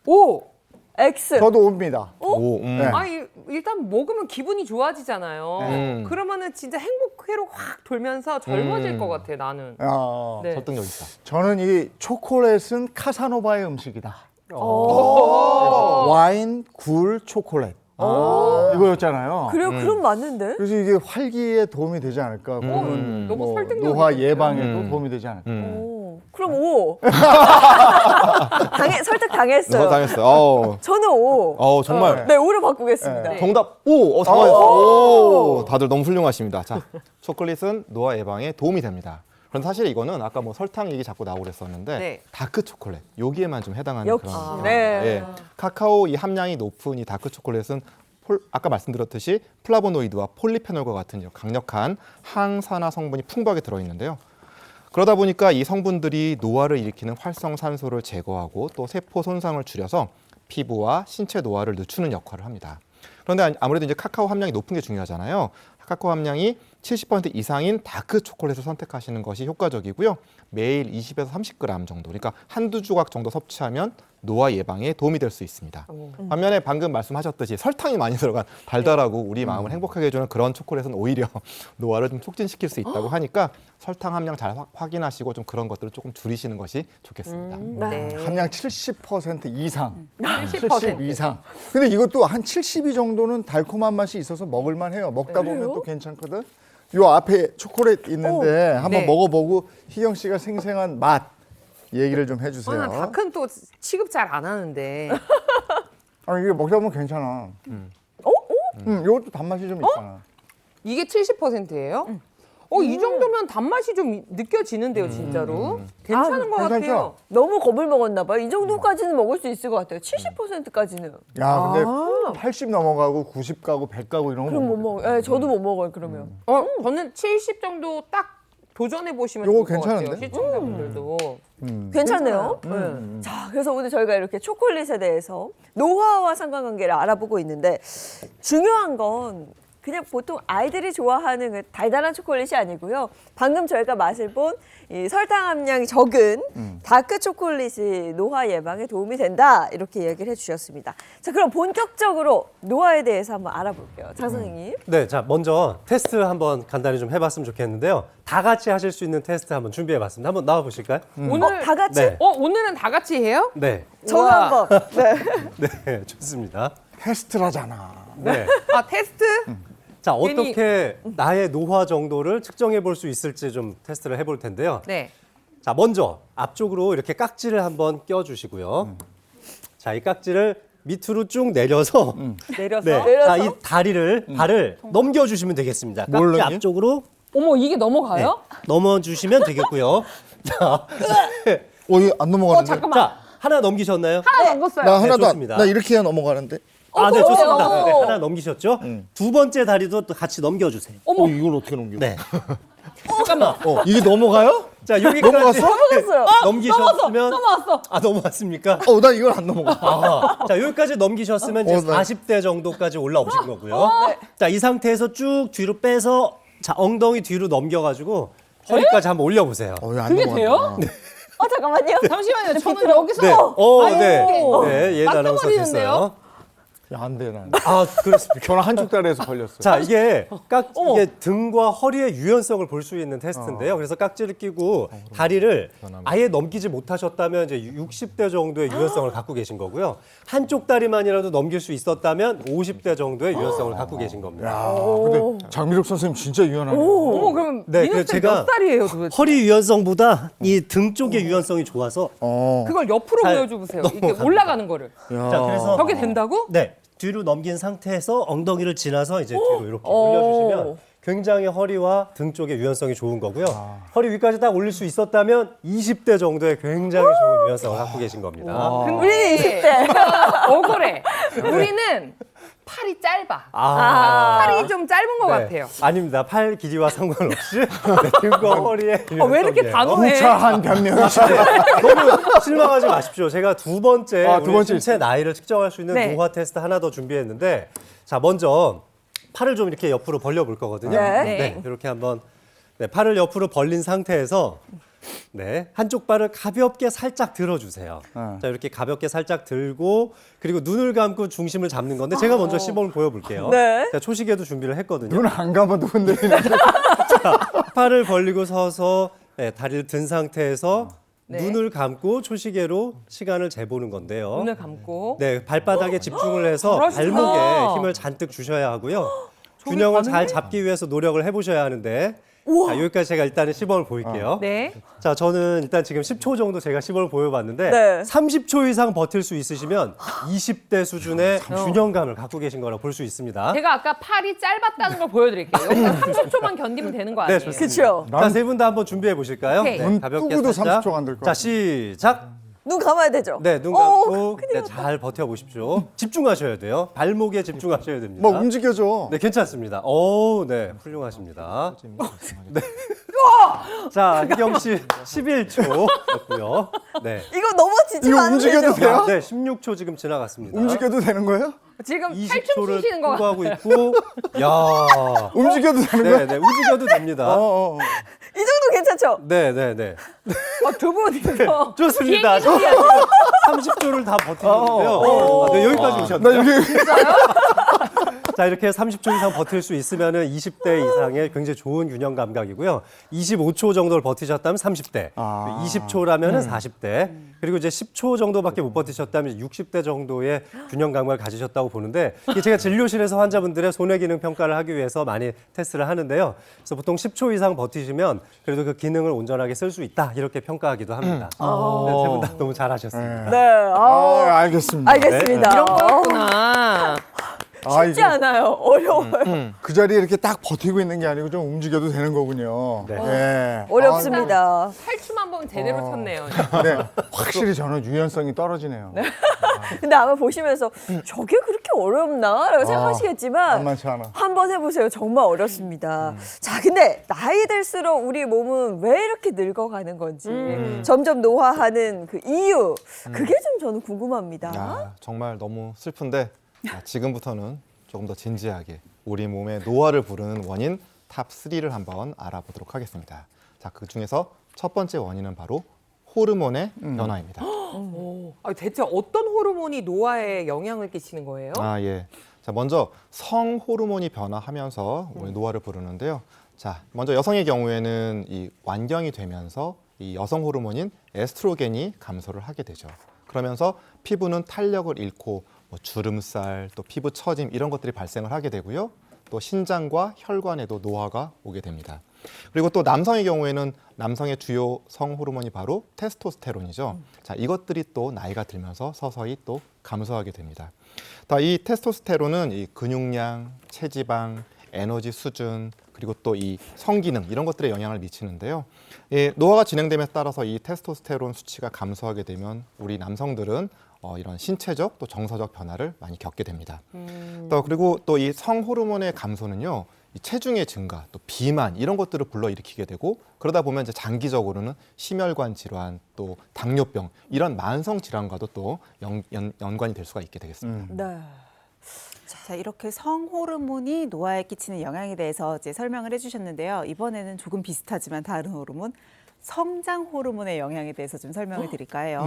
오. X. 저도 옵니다. 오, 네. 아니 일단 먹으면 기분이 좋아지잖아요. 그러면은 진짜 행복회로 확 돌면서 젊어질 것 같아 나는. 네. 설득력 있다. 저는 이 초콜릿은 카사노바의 음식이다. 와인, 굴, 초콜릿. 이거였잖아요. 그래요? 그럼 맞는데? 그래서 이게 활기에 도움이 되지 않을까. 그러면 너무 뭐 설득력이 노화 있는데? 예방에도 도움이 되지 않을까. 오, 그럼 O. 설득 당했어요. 당했어요. 저는 O. 정말. 네, O로 바꾸겠습니다. 네. 정답 O. 오, 다들 너무 훌륭하십니다. 자, 초콜릿은 노화 예방에 도움이 됩니다. 그런데 사실 이거는 아까 뭐 설탕 얘기 자꾸 나오고 그랬었는데 네. 다크 초콜릿 여기에만 좀 해당하는 역시. 그런 네. 예. 카카오 이 함량이 높은 이 다크 초콜릿은 아까 말씀드렸듯이 플라보노이드와 폴리페놀과 같은 이런 강력한 항산화 성분이 풍부하게 들어있는데요. 그러다 보니까 이 성분들이 노화를 일으키는 활성산소를 제거하고 또 세포 손상을 줄여서 피부와 신체 노화를 늦추는 역할을 합니다. 그런데 아무래도 이제 카카오 함량이 높은 게 중요하잖아요. 카카오 함량이 70% 이상인 다크 초콜릿을 선택하시는 것이 효과적이고요. 매일 20에서 30g 정도, 그러니까 한두 조각 정도 섭취하면 노화 예방에 도움이 될 수 있습니다. 반면에 방금 말씀하셨듯이 설탕이 많이 들어간 달달하고 우리 마음을 행복하게 해주는 그런 초콜릿은 오히려 노화를 좀 촉진시킬 수 있다고 하니까 설탕 함량 잘 확인하시고 좀 그런 것들을 조금 줄이시는 것이 좋겠습니다. 네. 함량 70% 이상. 70%. 이상. 근데 이것도 한 72 정도는 달콤한 맛이 있어서 먹을만 해요. 먹다 보면 또 괜찮거든. 요 앞에 초콜릿 있는데 한번 네. 먹어보고 희경 씨가 생생한 맛 얘기를 좀 해주세요. 난 다크는 또 취급 잘 안 하는데. 아, 이게 먹다 보면 괜찮아. 이것도 단맛이 좀 있잖아. 이게 70%예요? 이 정도면 단맛이 좀 느껴지는데요, 진짜로. 괜찮은 것 괜찮죠? 같아요. 너무 겁을 먹었나 봐요. 이 정도까지는 먹을 수 있을 것 같아요. 70%까지는. 야, 근데 80 넘어가고 90 가고 100 가고 이런 거. 그럼 못 먹어요. 예, 저도 못 먹어요. 그러면. 저는 70 정도 딱 도전해 보시면 요거 좋을 것 같아요. 괜찮은데? 시청자분들도. 괜찮네요. 자, 그래서 오늘 저희가 이렇게 초콜릿에 대해서 노화와 상관관계를 알아보고 있는데 중요한 건 그냥 보통 아이들이 좋아하는 그 달달한 초콜릿이 아니고요. 방금 저희가 맛을 본 이 설탕 함량이 적은 다크 초콜릿이 노화 예방에 도움이 된다 이렇게 얘기를 해주셨습니다. 자, 그럼 본격적으로 노화에 대해서 한번 알아볼게요. 장 선생님. 네, 자 먼저 테스트 한번 간단히 좀 해봤으면 좋겠는데요. 다 같이 하실 수 있는 테스트 한번 준비해봤습니다. 한번 나와 보실까요? 오늘 다 같이? 네. 오늘은 다 같이 해요? 네, 저도 우와. 한번. 네. 네, 좋습니다. 테스트라잖아. 네, 아, 테스트? 자 괜히- 어떻게 나의 노화 정도를 측정해 볼 수 있을지 좀 테스트를 해볼 텐데요. 네. 자, 먼저 앞쪽으로 이렇게 깍지를 한번 껴주시고요. 자, 이 깍지를 밑으로 쭉 내려서 내려서. 네, 자, 이 다리를 발을 넘겨주시면 되겠습니다. 뭘 깍지 넘겨? 앞쪽으로 어머, 이게 네, 넘어가요? 넘어주시면 되겠고요. 자, 이게 안 넘어가는데? 자, 하나 넘기셨나요? 하나 넘겼어요. 나 하나도 좋습니다. 나 이렇게 해야 넘어가는데? 아, 네, 좋습니다. 어머. 네, 하나 넘기셨죠? 두 번째 다리도 또 같이 넘겨주세요. 이걸 어떻게 넘겨? 네. 잠깐만. 이게 넘어가요? 자, 여기까지 넘어갔어요. 넘기셨으면 넘어왔어. 아, 넘어왔습니까? 나 이걸 안 넘어가. 아하. 자, 여기까지 넘기셨으면 이제 네. 40대 정도까지 올라오신 거고요. 자, 이 상태에서 쭉 뒤로 빼서 자, 엉덩이 뒤로 넘겨가지고 허리까지 한번 올려보세요. 안 그게 넘어간다. 돼요? 잠깐만요. 잠시만요. 저는 여기서. 네. 아유, 네, 예, 아나운서 깎여버리는데요? 됐어요. 야, 안 돼, 난. 아, 그렇습니까? 저는 한쪽 다리에서 걸렸어. 자, 이게 이게 등과 허리의 유연성을 볼 수 있는 테스트인데요. 그래서 깍지를 끼고 다리를 아예 넘기지 못하셨다면 이제 60대 정도의 유연성을 갖고 계신 거고요. 한쪽 다리만이라도 넘길 수 있었다면 50대 정도의 유연성을 갖고 계신 겁니다. 야, 근데 장미륵 선생님 진짜 유연하네. 어머, 그럼 네, 민호 그래서 쌤몇 살이에요, 도대체? 허리 유연성보다 이 등 쪽의 유연성이 좋아서 그걸 옆으로 잘 보여줘 보세요. 이렇게 넘어갑니다. 올라가는 거를. 자, 그래서 저게 된다고? 네, 뒤로 넘긴 상태에서 엉덩이를 지나서 이제 뒤로 이렇게 올려주시면 굉장히 허리와 등 쪽의 유연성이 좋은 거고요. 허리 위까지 딱 올릴 수 있었다면 20대 정도의 굉장히 좋은 유연성을 갖고 계신 겁니다. 우리는 20대. 억울해. 우리는 팔이 짧아. 팔이 좀 짧은 것 네, 같아요. 아닙니다. 팔 길이와 상관없이 네, 등과 허리의 유연성이에요. 왜 이렇게 단호해? 우차한 변명이 너무 실망하지 마십시오. 제가 두 번째 두 우리 번째 신체 나이를 측정할 수 있는 네. 노화 테스트 하나 더 준비했는데 자 먼저 팔을 좀 이렇게 옆으로 벌려볼 거거든요. 네. 이렇게 한번 팔을 옆으로 벌린 상태에서 한쪽 발을 가볍게 살짝 들어주세요. 자 이렇게 가볍게 살짝 들고 그리고 눈을 감고 중심을 잡는 건데 제가 먼저 시범을 보여볼게요. 네. 자, 초시계도 준비를 했거든요. 눈 안 감아도 흔들리는데. 팔을 벌리고 서서 다리를 든 상태에서 네. 눈을 감고 초시계로 시간을 재보는 건데요. 눈을 감고. 네, 발바닥에 집중을 해서 잘하시다. 발목에 힘을 잔뜩 주셔야 하고요. 균형을 잘 잡기 위해서 노력을 해보셔야 하는데 자, 여기까지 제가 일단은 시범을 보일게요. 네. 자, 저는 일단 지금 10초 정도 제가 시범을 보여봤는데 네. 30초 이상 버틸 수 있으시면 20대 수준의 균형감을 갖고 계신 거라 볼 수 있습니다. 제가 아까 팔이 짧았다는 걸 보여드릴게요. 여기서 30초만 견디면 되는 거 아니에요? 네, 좋습니다. 그렇죠. 자, 세 분 다 한번 준비해 보실까요? 오케이. 눈 뜨고도 30초가 안될것 자, 같아요. 시작. 눈 감아야 되죠. 네, 눈 감고 잘 버텨보십시오. 집중하셔야 돼요. 발목에 집중하셔야 됩니다. 뭐 움직여줘. 네, 괜찮습니다. 오, 네, 훌륭하십니다. 자, 혜경 씨 11초였고요. 네. 이거 넘어지지 이거 않으면 움직여도 되죠? 돼요? 네, 16초 지금 지나갔습니다. 움직여도 되는 거예요? 지금 탈춤 20초를 추시는 거 같아요. 통과하고 있고, 야, 움직여도 되는 거예요? 네, 네, 움직여도 됩니다. 이 정도 괜찮죠? 네, 네, 네. 두 분이서 좋습니다. 비행기 소리야. 30초를 다 버티는데요. 네, 여기까지 나 오셨네요. 여기 자, 이렇게 30초 이상 버틸 수 있으면은 20대 이상의 굉장히 좋은 균형 감각이고요. 25초 정도를 버티셨다면 30대, 20초라면은 40대, 그리고 이제 10초 정도밖에 못 버티셨다면 60대 정도의 균형 감각을 가지셨다고 보는데, 이게 제가 진료실에서 환자분들의 손해 기능 평가를 하기 위해서 많이 테스트를 하는데요. 그래서 보통 10초 이상 버티시면 그래도 그 기능을 온전하게 쓸 수 있다 이렇게 평가하기도 합니다. 네, 세 분 다 너무 잘하셨습니다. 네. 알겠습니다. 알겠습니다. 이런 거였구나. 쉽지 이거 않아요. 어려워요. 그 자리에 이렇게 딱 버티고 있는 게 아니고 좀 움직여도 되는 거군요. 네. 네. 어렵습니다. 탈춤 한번 제대로 췄네요. 네, 확실히 저는 유연성이 떨어지네요. 근데 아마 보시면서 저게 그렇게 어렵나? 라고 생각하시겠지만 만만치 않아. 한번 해보세요. 정말 어렵습니다. 자, 근데 나이 들수록 우리 몸은 왜 이렇게 늙어가는 건지 점점 노화하는 그 이유 그게 좀 저는 궁금합니다. 야, 정말 너무 슬픈데 지금부터는 조금 더 진지하게 우리 몸의 노화를 부르는 원인 탑 3를 한번 알아보도록 하겠습니다. 자, 그 중에서 첫 번째 원인은 바로 호르몬의 변화입니다. 대체 어떤 호르몬이 노화에 영향을 끼치는 거예요? 예. 자, 먼저 성 호르몬이 변화하면서 우리 노화를 부르는데요. 자, 먼저 여성의 경우에는 이 완경이 되면서 이 여성 호르몬인 에스트로겐이 감소를 하게 되죠. 그러면서 피부는 탄력을 잃고 뭐 주름살, 또 피부 처짐 이런 것들이 발생을 하게 되고요. 또 신장과 혈관에도 노화가 오게 됩니다. 그리고 또 남성의 경우에는 남성의 주요 성 호르몬이 바로 테스토스테론이죠. 자, 이것들이 또 나이가 들면서 서서히 또 감소하게 됩니다. 이 테스토스테론은 이 근육량, 체지방, 에너지 수준, 그리고 또 이 성기능 이런 것들에 영향을 미치는데요. 노화가 진행됨에 따라서 이 테스토스테론 수치가 감소하게 되면 우리 남성들은 이런 신체적 또 정서적 변화를 많이 겪게 됩니다. 또 그리고 또 이 성호르몬의 감소는요, 이 체중의 증가, 또 비만 이런 것들을 불러일으키게 되고 그러다 보면 이제 장기적으로는 심혈관 질환, 또 당뇨병 이런 만성 질환과도 또 연관이 될 수가 있게 되겠습니다. 네. 자, 이렇게 성호르몬이 노화에 끼치는 영향에 대해서 이제 설명을 해주셨는데요. 이번에는 조금 비슷하지만 다른 호르몬, 성장 호르몬의 영향에 대해서 좀 설명을 드릴까 해요.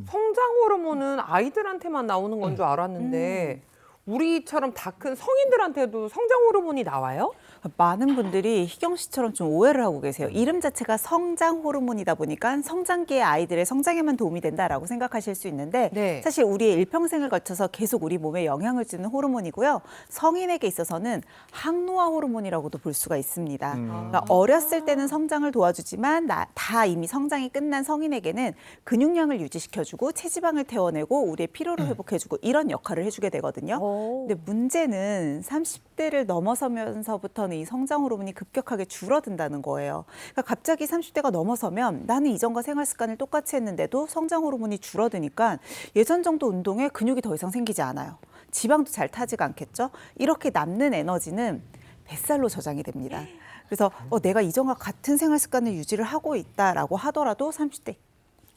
성장 호르몬은 아이들한테만 나오는 건 줄 알았는데 우리처럼 다 큰 성인들한테도 성장 호르몬이 나와요? 많은 분들이 희경 씨처럼 좀 오해를 하고 계세요. 이름 자체가 성장 호르몬이다 보니까 성장기의 아이들의 성장에만 도움이 된다라고 생각하실 수 있는데 네. 사실 우리의 일평생을 거쳐서 계속 우리 몸에 영향을 주는 호르몬이고요. 성인에게 있어서는 항노화 호르몬이라고도 볼 수가 있습니다. 그러니까 어렸을 때는 성장을 도와주지만 다 이미 성장이 끝난 성인에게는 근육량을 유지시켜주고 체지방을 태워내고 우리의 피로를 회복해주고 이런 역할을 해주게 되거든요. 근데 문제는 30대를 넘어서면서부터는 이 성장 호르몬이 급격하게 줄어든다는 거예요. 그러니까 갑자기 30대가 넘어서면 나는 이전과 생활 습관을 똑같이 했는데도 성장 호르몬이 줄어드니까 예전 정도 운동에 근육이 더 이상 생기지 않아요. 지방도 잘 타지가 않겠죠? 이렇게 남는 에너지는 뱃살로 저장이 됩니다. 그래서 내가 이전과 같은 생활 습관을 유지를 하고 있다라고 하더라도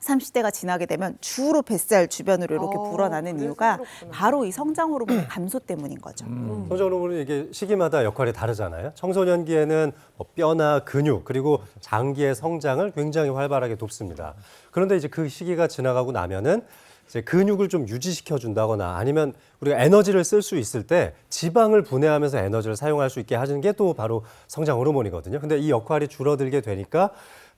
30대가 지나게 되면 주로 뱃살 주변으로 이렇게 불어나는 이유가 바로 이 성장 호르몬의 감소 때문인 거죠. 성장 호르몬은 이게 시기마다 역할이 다르잖아요. 청소년기에는 뭐 뼈나 근육 그리고 장기의 성장을 굉장히 활발하게 돕습니다. 그런데 이제 그 시기가 지나가고 나면은 이제 근육을 좀 유지시켜 준다거나 아니면 우리가 에너지를 쓸 수 있을 때 지방을 분해하면서 에너지를 사용할 수 있게 하는 게 또 바로 성장 호르몬이거든요. 근데 이 역할이 줄어들게 되니까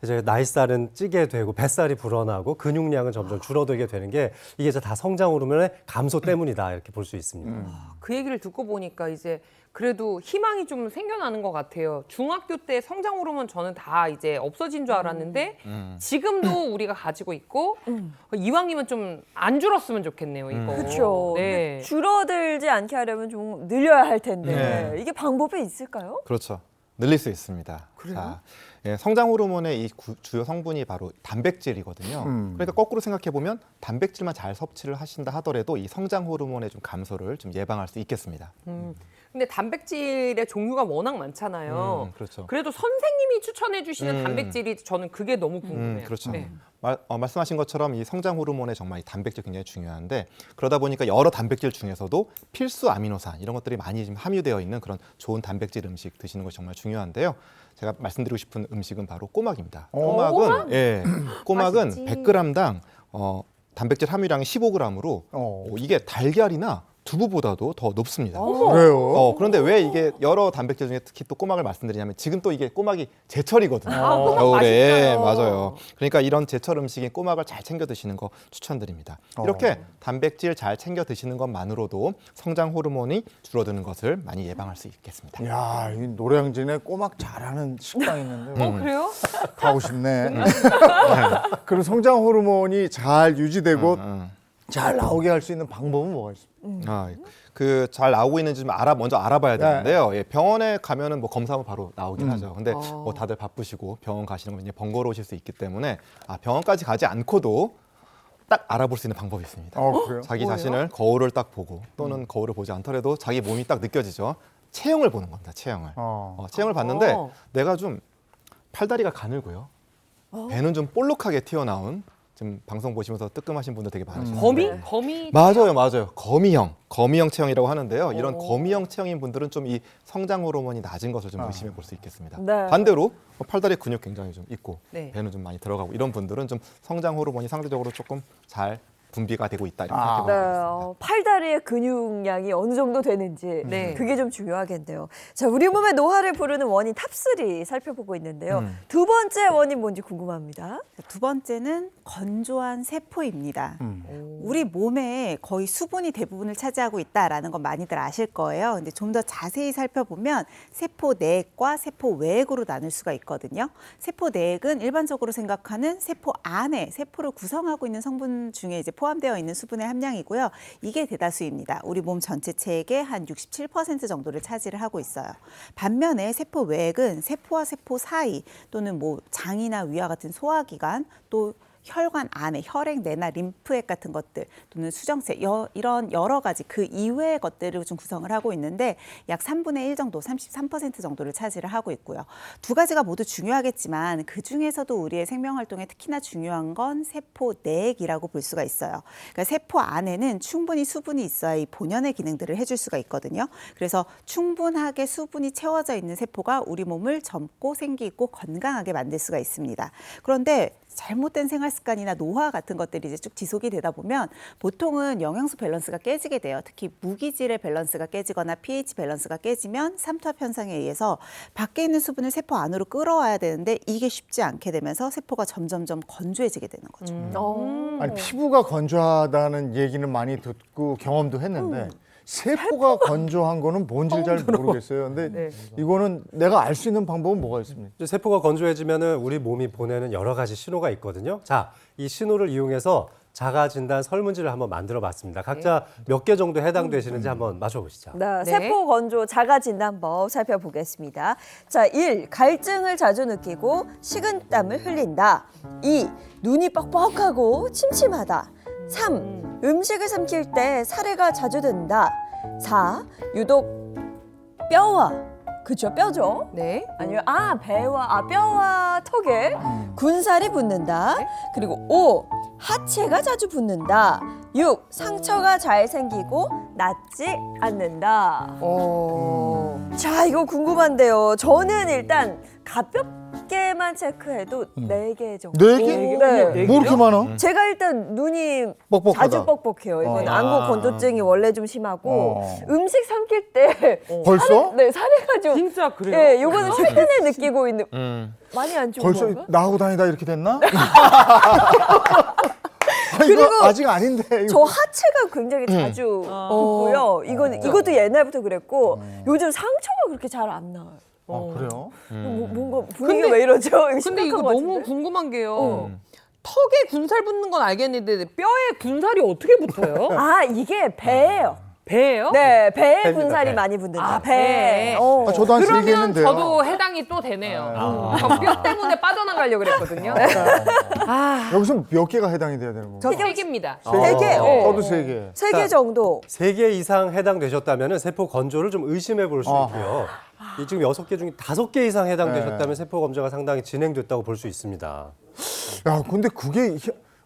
이제 나이살은 찌게 되고 뱃살이 불어나고 근육량은 점점 줄어들게 되는 게 이게 이제 다 성장 호르몬의 감소 때문이다 이렇게 볼 수 있습니다. 그 얘기를 듣고 보니까 이제 그래도 희망이 좀 생겨나는 것 같아요. 중학교 때 성장 호르몬 저는 다 이제 없어진 줄 알았는데 지금도 우리가 가지고 있고 이왕이면 좀 안 줄었으면 좋겠네요. 이거. 그렇죠. 네. 줄어들지 않게 하려면 좀 늘려야 할 텐데 네. 이게 방법이 있을까요? 그렇죠. 늘릴 수 있습니다. 자, 성장 호르몬의 이 주요 성분이 바로 단백질이거든요. 그러니까 거꾸로 생각해 보면 단백질만 잘 섭취를 하신다 하더라도 이 성장 호르몬의 좀 감소를 좀 예방할 수 있겠습니다. 근데 단백질의 종류가 워낙 많잖아요. 그렇죠. 그래도 선생님이 추천해 주시는 단백질이 저는 그게 너무 궁금해요. 그렇죠. 네. 말씀하신 것처럼 이 성장 호르몬에 정말 이 단백질 굉장히 중요한데 그러다 보니까 여러 단백질 중에서도 필수 아미노산 이런 것들이 많이 지금 함유되어 있는 그런 좋은 단백질 음식 드시는 것이 정말 중요한데요. 제가 말씀드리고 싶은 음식은 바로 꼬막입니다. 꼬막은 예, 꼬막은 100g당 단백질 함유량이 15g으로 이게 달걀이나 두부보다도 더 높습니다. 그래요? 그런데 왜 이게 여러 단백질 중에 특히 또 꼬막을 말씀드리냐면 지금 또 이게 꼬막이 제철이거든요. 겨울에. 맞아요. 그러니까 이런 제철 음식인 꼬막을 잘 챙겨 드시는 거 추천드립니다. 이렇게 단백질 잘 챙겨 드시는 것만으로도 성장 호르몬이 줄어드는 것을 많이 예방할 수 있겠습니다. 야, 이 노량진에 꼬막 잘하는 식당 있는데 그래요? 가고 싶네. 그리고 성장 호르몬이 잘 유지되고 잘 나오게 할 수 있는 방법은 뭐가 있습니까? 그 잘 나오고 있는지 좀 먼저 알아봐야 되는데요. 예, 병원에 가면은 뭐 검사하면 바로 나오긴 하죠. 근데 뭐 다들 바쁘시고 병원 가시는 건 이제 번거로우실 수 있기 때문에 병원까지 가지 않고도 딱 알아볼 수 있는 방법이 있습니다. 그래요? 자기 자신을 거울을 딱 보고 또는 거울을 보지 않더라도 자기 몸이 딱 느껴지죠. 체형을 보는 겁니다. 체형을. 체형을 봤는데 내가 좀 팔다리가 가늘고요. 배는 좀 볼록하게 튀어나온 지금 방송 보시면서 뜨끔하신 분들 되게 많으시죠. 거미? 맞아요. 거미형 체형이라고 하는데요. 이런 거미형 체형인 분들은 좀 이 성장 호르몬이 낮은 것을 좀 의심해 볼 수 있겠습니다. 네. 반대로 팔다리 근육 굉장히 좀 있고 네. 배는 좀 많이 들어가고 이런 분들은 좀 성장 호르몬이 상대적으로 조금 잘 분비가 되고 있다 이렇게 생각해 네, 보겠습니다. 팔다리의 근육량이 어느 정도 되는지 네. 그게 좀 중요하겠네요. 자, 우리 몸의 노화를 부르는 원인 탑3 살펴보고 있는데요. 두 번째 원인 뭔지 궁금합니다. 두 번째는 건조한 세포입니다. 우리 몸에 거의 수분이 대부분을 차지하고 있다라는 건 많이들 아실 거예요. 근데 좀 더 자세히 살펴보면 세포 내액과 세포 외액으로 나눌 수가 있거든요. 세포 내액은 일반적으로 생각하는 세포 안에 세포를 구성하고 있는 성분 중에 이제 포함되어 있는 수분의 함량이고요. 이게 대다수입니다. 우리 몸 전체 체액의 한 67% 정도를 차지를 하고 있어요. 반면에 세포 외액은 세포와 세포 사이 또는 뭐 장이나 위와 같은 소화기관 또 혈관 안에 혈액 내나 림프액 같은 것들 또는 수정체 이런 여러 가지 그 이외의 것들을 좀 구성을 하고 있는데 약 3분의 1 정도 33% 정도를 차지를 하고 있고요. 두 가지가 모두 중요하겠지만 그중에서도 우리의 생명활동에 특히나 중요한 건 세포 내액이라고 볼 수가 있어요. 그러니까 세포 안에는 충분히 수분이 있어야 이 본연의 기능들을 해줄 수가 있거든요. 그래서 충분하게 수분이 채워져 있는 세포가 우리 몸을 젊고 생기고 건강하게 만들 수가 있습니다. 그런데 잘못된 생활 습관이나 노화 같은 것들이 이제 쭉 지속이 되다 보면 보통은 영양소 밸런스가 깨지게 돼요. 특히 무기질의 밸런스가 깨지거나 pH 밸런스가 깨지면 삼투압 현상에 의해서 밖에 있는 수분을 세포 안으로 끌어와야 되는데 이게 쉽지 않게 되면서 세포가 점점점 건조해지게 되는 거죠. 아니, 피부가 건조하다는 얘기는 많이 듣고 경험도 했는데 세포가 건조한 거는 뭔지 잘 모르겠어요. 근데 이거는 내가 알 수 있는 방법은 뭐가 있습니까? 이제 세포가 건조해지면은 우리 몸이 보내는 여러 가지 신호가 있거든요. 자, 이 신호를 이용해서 자가 진단 설문지를 한번 만들어 봤습니다. 각자 몇 개 정도 해당되시는지 한번 맞춰보시죠. 네, 세포 건조 자가 진단법 살펴보겠습니다. 자, 1. 갈증을 자주 느끼고 식은땀을 흘린다. 2. 눈이 뻑뻑하고 침침하다. 3. 음식을 삼킬 때 사례가 자주 든다. 4. 유독 뼈와 그쵸, 뼈죠? 네. 아니면 배와 뼈와 턱에 군살이 붙는다. 그리고 5. 하체가 자주 붓는다. 6. 상처가 잘 생기고 낫지 않는다. 자, 이거 궁금한데요. 저는 일단 가볍게만 체크해도 4개 정도. 4개? 네. 뭐 이렇게 많아? 제가 일단 눈이 뻑뻑하다. 자주 뻑뻑해요. 이건 안구 건조증이 원래 좀 심하고 음식 삼킬 때 벌써? 사례가 좀 진짜 그래요? 네, 요거는 최근에 느끼고 있는 많이 안 좋은 벌써 건가? 나하고 다니다 이렇게 됐나? 이거 그리고 아직 아닌데. 이거. 저 하체가 굉장히 자주 붓고요. 이것도 옛날부터 그랬고 요즘 상처가 그렇게 잘 안 나와요. 그래요? 뭔가 분위기가 왜 이러죠? 근데 이거 너무 궁금한 게요. 턱에 군살 붙는 건 알겠는데 뼈에 군살이 어떻게 붙어요? 이게 배예요. 배예요? 네, 배에 배입니다, 군살이 배. 많이 붙는다. 아, 배. 배. 아, 저도 한 3개 그러면 했는데요. 저도 해당이 또 되네요. 저 뼈 때문에 빠져나가려고 그랬거든요. 여기서 몇 개가 해당이 돼야 되는 건가요? 저 3개입니다. 3개? 저도 3개. 3개 정도. 3개 이상 해당되셨다면 세포 건조를 좀 의심해 볼 수 있고요. 이 지금 6개 중에 5개 이상 해당되셨다면 세포 검사가 상당히 진행됐다고 볼 수 있습니다. 야, 근데 그게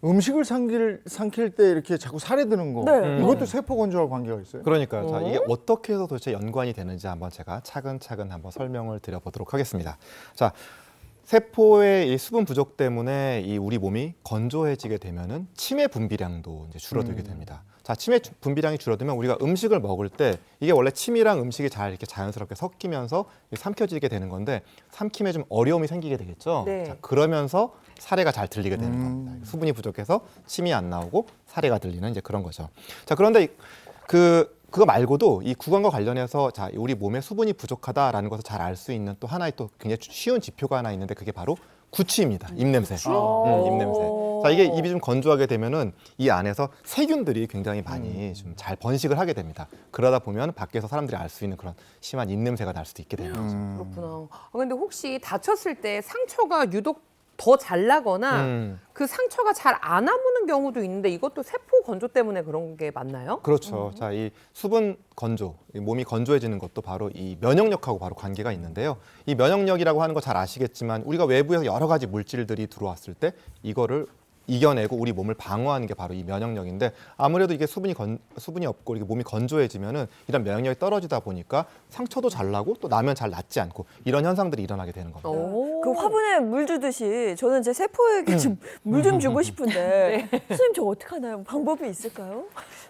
음식을 삼킬 때 이렇게 자꾸 살에 드는 거. 네. 이것도 세포 건조와 관계가 있어요? 그러니까요. 자, 이게 어떻게 해서 도대체 연관이 되는지 한번 제가 차근차근 한번 설명을 드려보도록 하겠습니다. 자, 세포의 이 수분 부족 때문에 이 우리 몸이 건조해지게 되면은 치매 분비량도 이제 줄어들게 됩니다. 자, 치매 분비량이 줄어들면 우리가 음식을 먹을 때 이게 원래 침이랑 음식이 잘 이렇게 자연스럽게 섞이면서 삼켜지게 되는 건데 삼킴에 좀 어려움이 생기게 되겠죠. 네. 자, 그러면서 사례가 잘 들리게 되는 겁니다. 수분이 부족해서 침이 안 나오고 사례가 들리는 이제 그런 거죠. 자, 그런데 그거 말고도 이 구강과 관련해서 자, 우리 몸에 수분이 부족하다라는 것을 잘 알 수 있는 또 하나의 또 굉장히 쉬운 지표가 하나 있는데 그게 바로 구취입니다. 입냄새. 입냄새. 자, 이게 입이 좀 건조하게 되면은 이 안에서 세균들이 굉장히 많이 좀 잘 번식을 하게 됩니다. 그러다 보면 밖에서 사람들이 알 수 있는 그런 심한 입냄새가 날 수도 있게 되는 거죠. 그렇구나. 근데 혹시 다쳤을 때 상처가 유독 더 잘 나거나 그 상처가 잘 안 아무는 경우도 있는데 이것도 세포 건조 때문에 그런 게 맞나요? 그렇죠. 자, 이 수분 건조, 이 몸이 건조해지는 것도 바로 이 면역력하고 바로 관계가 있는데요. 이 면역력이라고 하는 거 잘 아시겠지만 우리가 외부에서 여러 가지 물질들이 들어왔을 때 이거를 이겨내고 우리 몸을 방어하는 게 바로 이 면역력인데 아무래도 이게 수분이 없고 이렇게 몸이 건조해지면은 이런 면역력이 떨어지다 보니까 상처도 잘 나고 또 나면 잘 낫지 않고 이런 현상들이 일어나게 되는 겁니다. 그 화분에 물 주듯이 저는 제 세포에게 좀 물 좀 주고 싶은데 선생님 저 어떻게 하나요? 방법이 있을까요?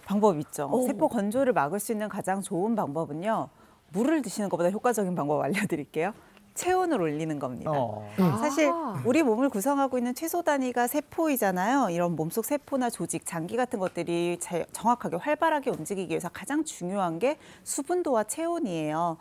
방법 있죠. 세포 건조를 막을 수 있는 가장 좋은 방법은요. 물을 드시는 것보다 효과적인 방법 알려드릴게요. 체온을 올리는 겁니다. 사실 우리 몸을 구성하고 있는 최소 단위가 세포이잖아요. 이런 몸속 세포나 조직, 장기 같은 것들이 정확하게 활발하게 움직이기 위해서 가장 중요한 게 수분도와 체온이에요.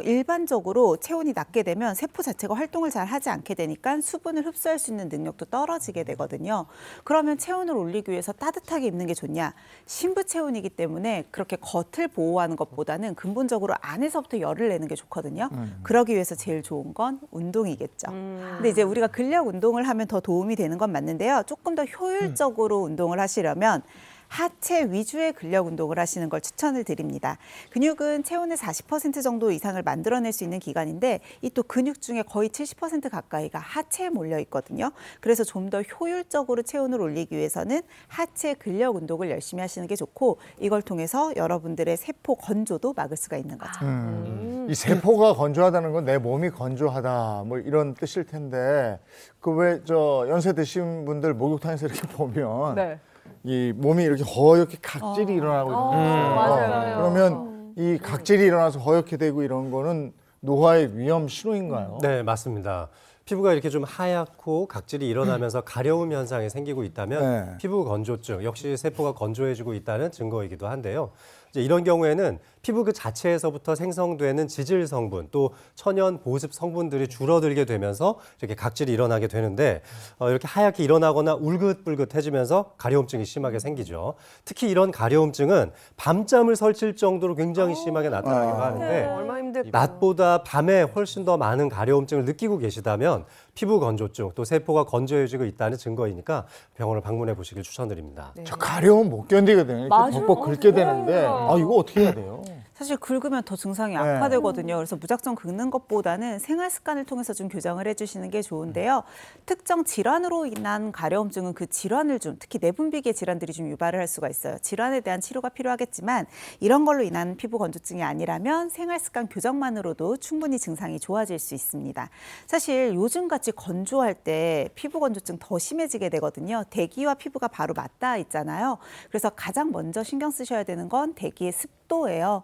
일반적으로 체온이 낮게 되면 세포 자체가 활동을 잘 하지 않게 되니까 수분을 흡수할 수 있는 능력도 떨어지게 되거든요. 그러면 체온을 올리기 위해서 따뜻하게 입는 게 좋냐? 심부 체온이기 때문에 그렇게 겉을 보호하는 것보다는 근본적으로 안에서부터 열을 내는 게 좋거든요. 그러기 위해서 제일 좋은 건 운동이겠죠. 근데 이제 우리가 근력 운동을 하면 더 도움이 되는 건 맞는데요. 조금 더 효율적으로 운동을 하시려면 하체 위주의 근력 운동을 하시는 걸 추천을 드립니다. 근육은 체온의 40% 정도 이상을 만들어낼 수 있는 기관인데 이 또 근육 중에 거의 70% 가까이가 하체에 몰려 있거든요. 그래서 좀 더 효율적으로 체온을 올리기 위해서는 하체 근력 운동을 열심히 하시는 게 좋고 이걸 통해서 여러분들의 세포 건조도 막을 수가 있는 거죠. 이 세포가 건조하다는 건 내 몸이 건조하다 뭐 이런 뜻일 텐데 그 왜 저 연세 드신 분들 목욕탕에서 이렇게 보면 이 몸이 이렇게 허옇게 각질이 일어나고 이런 거 있어요. 맞아요. 그러면 이 각질이 일어나서 허옇게 되고 이런 거는 노화의 위험 신호인가요? 네, 맞습니다. 피부가 이렇게 좀 하얗고 각질이 일어나면서 가려움 현상이 생기고 있다면 네. 피부 건조증, 역시 세포가 건조해지고 있다는 증거이기도 한데요. 이제 이런 경우에는 피부 그 자체에서부터 생성되는 지질 성분 또 천연 보습 성분들이 줄어들게 되면서 이렇게 각질이 일어나게 되는데 이렇게 하얗게 일어나거나 울긋불긋해지면서 가려움증이 심하게 생기죠. 특히 이런 가려움증은 밤잠을 설칠 정도로 굉장히 심하게 나타나기도 하는데 얼마나 힘들까. 낮보다 밤에 훨씬 더 많은 가려움증을 느끼고 계시다면 피부 건조증 또 세포가 건조해지고 있다는 증거이니까 병원을 방문해 보시길 추천드립니다. 저 가려움 못 견디거든요. 이렇게 맞아요. 벅벅 긁게 되는데 이거 어떻게 해야 돼요? 사실 긁으면 더 증상이 악화되거든요. 그래서 무작정 긁는 것보다는 생활 습관을 통해서 좀 교정을 해주시는 게 좋은데요. 특정 질환으로 인한 가려움증은 그 질환을 특히 내분비계 질환들이 좀 유발을 할 수가 있어요. 질환에 대한 치료가 필요하겠지만 이런 걸로 인한 피부 건조증이 아니라면 생활 습관 교정만으로도 충분히 증상이 좋아질 수 있습니다. 사실 요즘같이 건조할 때 피부 건조증 더 심해지게 되거든요. 대기와 피부가 바로 맞닿아 있잖아요. 그래서 가장 먼저 신경 쓰셔야 되는 건 대기의 습도예요.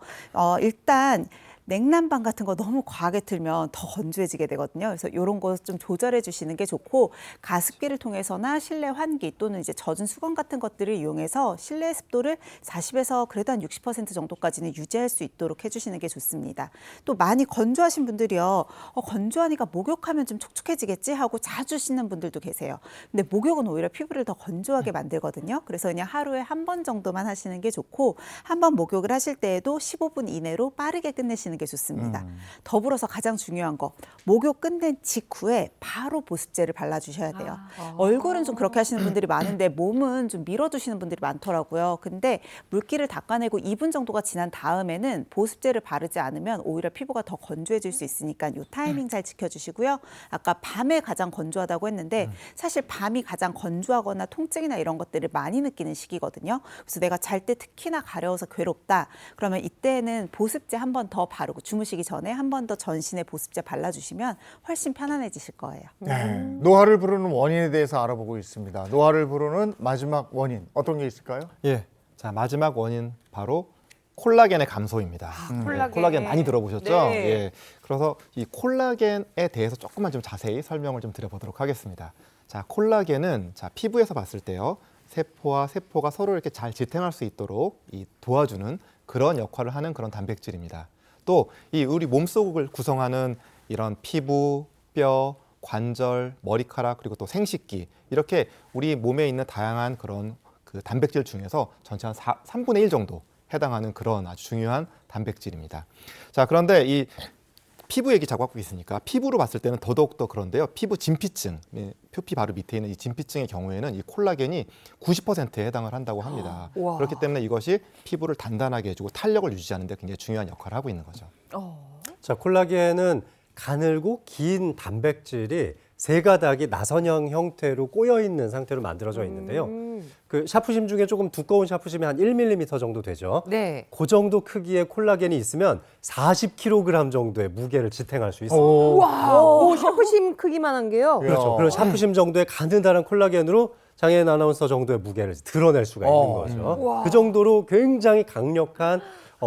일단 냉난방 같은 거 너무 과하게 틀면 더 건조해지게 되거든요. 그래서 이런 거 좀 조절해 주시는 게 좋고 가습기를 통해서나 실내 환기 또는 이제 젖은 수건 같은 것들을 이용해서 실내 습도를 40에서 그래도 한 60% 정도까지는 유지할 수 있도록 해주시는 게 좋습니다. 또 많이 건조하신 분들이요. 건조하니까 목욕하면 좀 촉촉해지겠지 하고 자주 씻는 분들도 계세요. 근데 목욕은 오히려 피부를 더 건조하게 만들거든요. 그래서 그냥 하루에 한 번 정도만 하시는 게 좋고 한 번 목욕을 하실 때에도 15분 이내로 빠르게 끝내시는 게 좋습니다. 더불어서 가장 중요한 거 목욕 끝낸 직후에 바로 보습제를 발라주셔야 돼요. 얼굴은 좀 그렇게 하시는 분들이 많은데 몸은 좀 밀어두시는 분들이 많더라고요. 근데 물기를 닦아내고 2분 정도가 지난 다음에는 보습제를 바르지 않으면 오히려 피부가 더 건조해질 수 있으니까 이 타이밍 잘 지켜주시고요. 아까 밤에 가장 건조하다고 했는데 사실 밤이 가장 건조하거나 통증이나 이런 것들을 많이 느끼는 시기거든요. 그래서 내가 잘 때 특히나 가려워서 괴롭다. 그러면 이때는 보습제 한 번 더 바르고 주무시기 전에 한 번 더 전신에 보습제 발라주시면 훨씬 편안해지실 거예요. 네. 노화를 부르는 원인에 대해서 알아보고 있습니다. 노화를 부르는 마지막 원인 어떤 게 있을까요? 예. 자, 마지막 원인 바로 콜라겐의 감소입니다. 콜라겐 많이 들어보셨죠? 네. 예. 그래서 이 콜라겐에 대해서 조금만 좀 자세히 설명을 좀 드려보도록 하겠습니다. 자, 콜라겐은 자, 피부에서 봤을 때요. 세포와 세포가 서로 이렇게 잘 지탱할 수 있도록 도와주는 그런 역할을 하는 그런 단백질입니다. 또 이 우리 몸속을 구성하는 이런 피부, 뼈, 관절, 머리카락 그리고 또 생식기 이렇게 우리 몸에 있는 다양한 그런 그 단백질 중에서 전체 한 3분의 1 정도 해당하는 그런 아주 중요한 단백질입니다. 자, 그런데 이 피부 얘기 자꾸 하고 있으니까 피부로 봤을 때는 더더욱 더 그런데요. 피부 진피층, 표피 바로 밑에 있는 이 진피층의 경우에는 이 콜라겐이 90%에 해당을 한다고 합니다. 우와. 그렇기 때문에 이것이 피부를 단단하게 해주고 탄력을 유지하는 데 굉장히 중요한 역할을 하고 있는 거죠. 자, 콜라겐은 가늘고 긴 단백질이 세 가닥이 나선형 형태로 꼬여 있는 상태로 만들어져 있는데요. 그 샤프심 중에 조금 두꺼운 샤프심이 한 1mm 정도 되죠. 네. 그 정도 크기의 콜라겐이 있으면 40kg 정도의 무게를 지탱할 수 있습니다. 와, 샤프심 크기만 한 게요. 그렇죠. 그런 샤프심 정도의 가느다란 콜라겐으로 장애인 아나운서 정도의 무게를 드러낼 수가 있는 거죠. 그 정도로 굉장히 강력한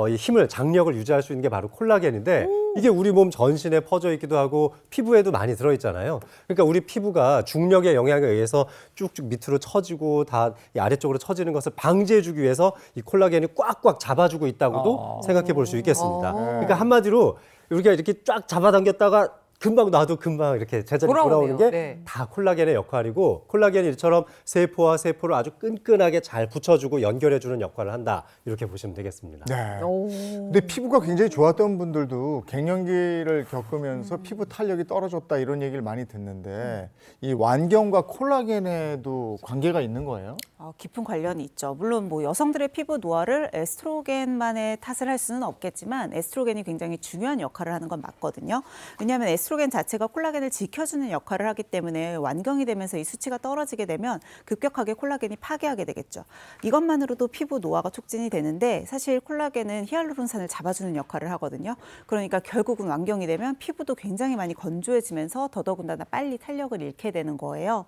이 힘을, 장력을 유지할 수 있는 게 바로 콜라겐인데 이게 우리 몸 전신에 퍼져 있기도 하고 피부에도 많이 들어있잖아요. 그러니까 우리 피부가 중력의 영향에 의해서 쭉쭉 밑으로 처지고 다 이 아래쪽으로 처지는 것을 방지해주기 위해서 이 콜라겐이 꽉꽉 잡아주고 있다고도 생각해 볼 수 있겠습니다. 그러니까 한마디로 우리가 이렇게 쫙 잡아당겼다가 금방 놔도 금방 이렇게 제자리 돌아오는 돌아오네요. 게 다 콜라겐의 역할이고 콜라겐이 이처럼 세포와 세포를 아주 끈끈하게 잘 붙여주고 연결해주는 역할을 한다. 이렇게 보시면 되겠습니다. 네. 근데 피부가 굉장히 좋았던 분들도 갱년기를 겪으면서 피부 탄력이 떨어졌다 이런 얘기를 많이 듣는데 이 완경과 콜라겐에도 관계가 있는 거예요? 깊은 관련이 있죠. 물론 뭐 여성들의 피부 노화를 에스트로겐만의 탓을 할 수는 없겠지만 에스트로겐이 굉장히 중요한 역할을 하는 건 맞거든요. 왜냐하면 에스트로겐 자체가 콜라겐을 지켜주는 역할을 하기 때문에 완경이 되면서 이 수치가 떨어지게 되면 급격하게 콜라겐이 파괴하게 되겠죠. 이것만으로도 피부 노화가 촉진이 되는데 사실 콜라겐은 히알루론산을 잡아주는 역할을 하거든요. 그러니까 결국은 완경이 되면 피부도 굉장히 많이 건조해지면서 더더군다나 빨리 탄력을 잃게 되는 거예요.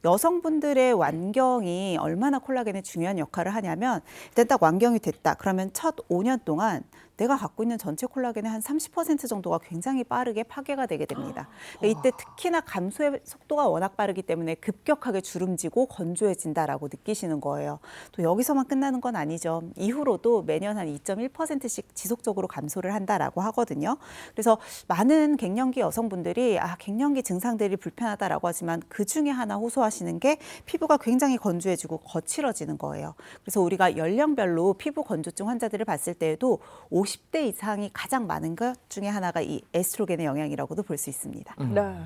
여성분들의 완경이 얼마나 콜라겐에 중요한 역할을 하냐면 일단 딱 완경이 됐다. 그러면 첫 5년 동안 내가 갖고 있는 전체 콜라겐의 한 30% 정도가 굉장히 빠르게 파괴가 되게 됩니다. 이때 특히나 감소의 속도가 워낙 빠르기 때문에 급격하게 주름지고 건조해진다라고 느끼시는 거예요. 또 여기서만 끝나는 건 아니죠. 이후로도 매년 한 2.1%씩 지속적으로 감소를 한다라고 하거든요. 그래서 많은 갱년기 여성분들이 갱년기 증상들이 불편하다라고 하지만 그 중에 하나 호소하시는 게 피부가 굉장히 건조해지고 거칠어지는 거예요. 그래서 우리가 연령별로 피부 건조증 환자들을 봤을 때에도 50대 이상이 가장 많은 것 중에 하나가 이 에스트로겐의 영향이라고도 볼 수 있습니다. 네.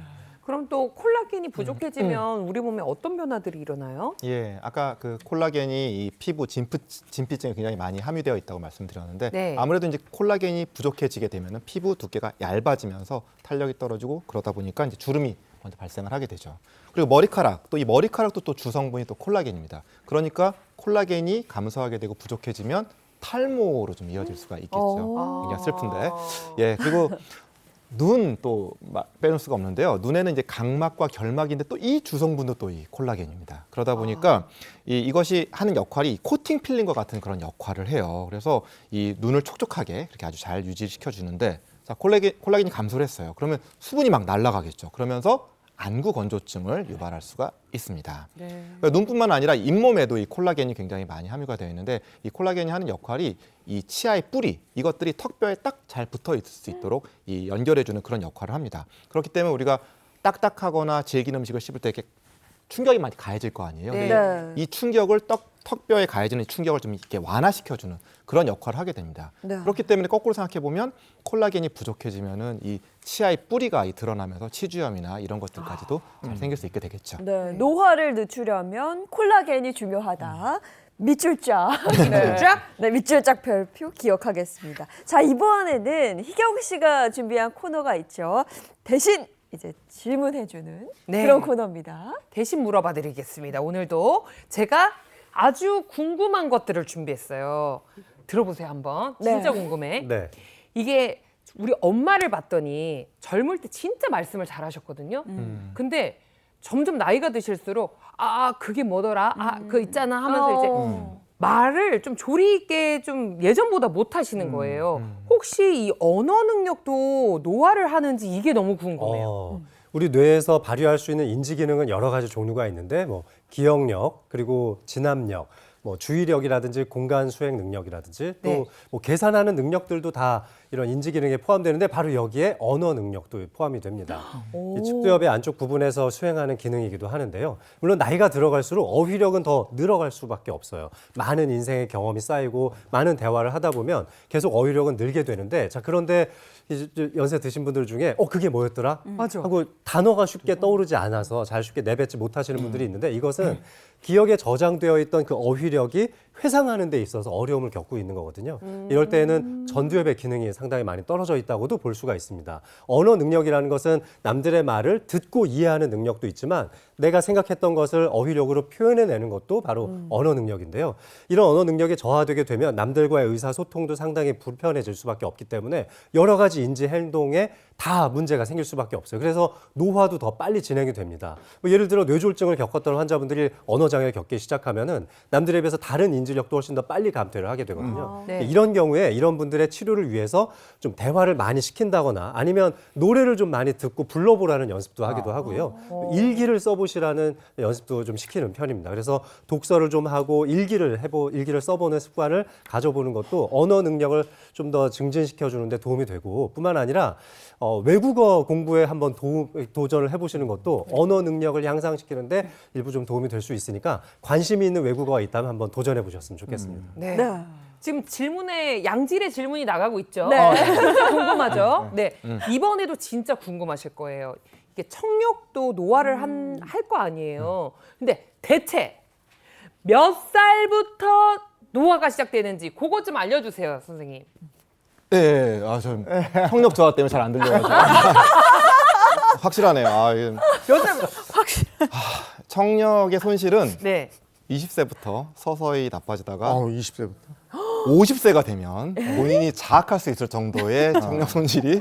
그럼 또 콜라겐이 부족해지면 우리 몸에 어떤 변화들이 일어나요? 예, 아까 그 콜라겐이 이 피부 진피층에 굉장히 많이 함유되어 있다고 말씀드렸는데 네. 아무래도 이제 콜라겐이 부족해지게 되면은 피부 두께가 얇아지면서 탄력이 떨어지고 그러다 보니까 이제 주름이 먼저 발생을 하게 되죠. 그리고 머리카락, 또 이 머리카락도 또 주성분이 또 콜라겐입니다. 그러니까 콜라겐이 감소하게 되고 부족해지면 탈모로 좀 이어질 수가 있겠죠. 굉장히 슬픈데. 예, 그리고 눈 또 빼놓을 수가 없는데요. 눈에는 이제 각막과 결막인데 또 이 주성분도 또 이 콜라겐입니다. 그러다 보니까 이것이 하는 역할이 이 코팅 필링과 같은 그런 역할을 해요. 그래서 이 눈을 촉촉하게 그렇게 아주 잘 유지시켜 주는데, 자, 콜라겐이 감소를 했어요. 그러면 수분이 막 날아가겠죠. 그러면서 안구 건조증을 유발할 수가 있습니다. 그러니까 눈뿐만 아니라 잇몸에도 이 콜라겐이 굉장히 많이 함유가 되어 있는데, 이 콜라겐이 하는 역할이 이 치아의 뿌리, 이것들이 턱뼈에 딱 잘 붙어 있을 수 있도록 이 연결해주는 그런 역할을 합니다. 그렇기 때문에 우리가 딱딱하거나 질긴 음식을 씹을 때 이렇게 충격이 많이 가해질 거 아니에요. 네. 네. 이 충격을 턱뼈에 가해지는 충격을 좀 이렇게 완화시켜주는 그런 역할을 하게 됩니다. 네. 그렇기 때문에 거꾸로 생각해 보면 콜라겐이 부족해지면은 이 치아의 뿌리가 드러나면서 치주염이나 이런 것들까지도 잘 생길 수 있게 되겠죠. 네, 노화를 늦추려면 콜라겐이 중요하다. 밑줄짝. 밑줄짝? 네, 밑줄짝 별표 기억하겠습니다. 자, 이번에는 희경 씨가 준비한 코너가 있죠. 대신 이제 질문해주는 네. 그런 코너입니다. 대신 물어봐 드리겠습니다. 오늘도 제가 아주 궁금한 것들을 준비했어요. 들어보세요 한번. 진짜 네. 궁금해. 네. 이게 우리 엄마를 봤더니 젊을 때 진짜 말씀을 잘하셨거든요. 근데 점점 나이가 드실수록 그게 뭐더라? 그 있잖아 하면서 이제 말을 좀 조리 있게 좀 예전보다 못 하시는 거예요. 혹시 이 언어 능력도 노화를 하는지 이게 너무 궁금해요. 우리 뇌에서 발휘할 수 있는 인지 기능은 여러 가지 종류가 있는데, 뭐 기억력, 그리고 진압력, 뭐 주의력이라든지 공간 수행 능력이라든지 또 네. 뭐 계산하는 능력들도 다 이런 인지 기능에 포함되는데, 바로 여기에 언어 능력도 포함이 됩니다. 이 측두엽의 안쪽 부분에서 수행하는 기능이기도 하는데요. 물론 나이가 들어갈수록 어휘력은 더 늘어갈 수밖에 없어요. 많은 인생의 경험이 쌓이고 많은 대화를 하다 보면 계속 어휘력은 늘게 되는데, 자, 그런데 이제 연세 드신 분들 중에 그게 뭐였더라? 맞아. 하고 단어가 쉽게 떠오르지 않아서 잘 쉽게 내뱉지 못하시는 분들이 있는데, 이것은 기억에 저장되어 있던 그 어휘력이 회상하는 데 있어서 어려움을 겪고 있는 거거든요. 이럴 때에는 전두엽의 기능이 상당히 많이 떨어져 있다고도 볼 수가 있습니다. 언어 능력이라는 것은 남들의 말을 듣고 이해하는 능력도 있지만, 내가 생각했던 것을 어휘력으로 표현해내는 것도 바로 언어 능력인데요. 이런 언어 능력이 저하되게 되면 남들과의 의사소통도 상당히 불편해질 수밖에 없기 때문에 여러 가지 인지 행동에 다 문제가 생길 수밖에 없어요. 그래서 노화도 더 빨리 진행이 됩니다. 뭐 예를 들어 뇌졸중을 겪었던 환자분들이 언어장애를 겪기 시작하면은 남들에 비해서 다른 인지력도 훨씬 더 빨리 감퇴를 하게 되거든요. 네. 이런 경우에 이런 분들의 치료를 위해서 좀 대화를 많이 시킨다거나, 아니면 노래를 좀 많이 듣고 불러보라는 연습도 하기도 하고요. 일기를 써보시라는 연습도 좀 시키는 편입니다. 그래서 독서를 좀 하고 일기를 써보는 습관을 가져보는 것도 언어 능력을 좀 더 증진시켜 주는데 도움이 되고, 뿐만 아니라 외국어 공부에 한번 도전을 해보시는 것도 언어 능력을 향상시키는데 일부 좀 도움이 될 수 있으니까, 관심이 있는 외국어가 있다면 한번 도전해 보셨으면 좋겠습니다. 네. 네. 지금 질문에 양질의 질문이 나가고 있죠. 네. 진짜 궁금하죠. 네. 이번에도 진짜 궁금하실 거예요. 이게 청력도 노화를 할 거 아니에요. 근데 대체 몇 살부터 노화가 시작되는지 그것 좀 알려주세요, 선생님. 네, 저 청력 저하 때문에 잘 안 들려가지고 확실하네요. 몇 살부터? 청력의 손실은 네. 20세부터 서서히 나빠지다가 20세부터. 50세가 되면 본인이 자학할 수 있을 정도의 청력 손실이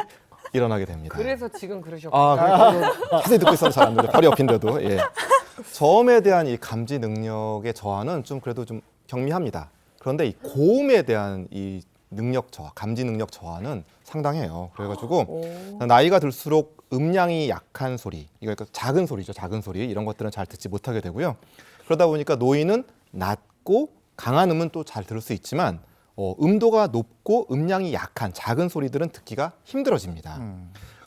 일어나게 됩니다. 그래서 지금 그러셨군요. 자세히 듣고 있어서 잘 안 들려요. 바로 옆인데도. 예. 저음에 대한 이 감지 능력의 저하는 좀 그래도 좀 경미합니다. 그런데 이 고음에 대한 이 능력 저하, 감지 능력 저하는 상당해요. 그래가지고 나이가 들수록 음량이 약한 소리, 그러니까 작은 소리죠, 작은 소리, 이런 것들은 잘 듣지 못하게 되고요. 그러다 보니까 노인은 낮고 강한 음은 또 잘 들을 수 있지만, 음도가 높고 음량이 약한 작은 소리들은 듣기가 힘들어집니다.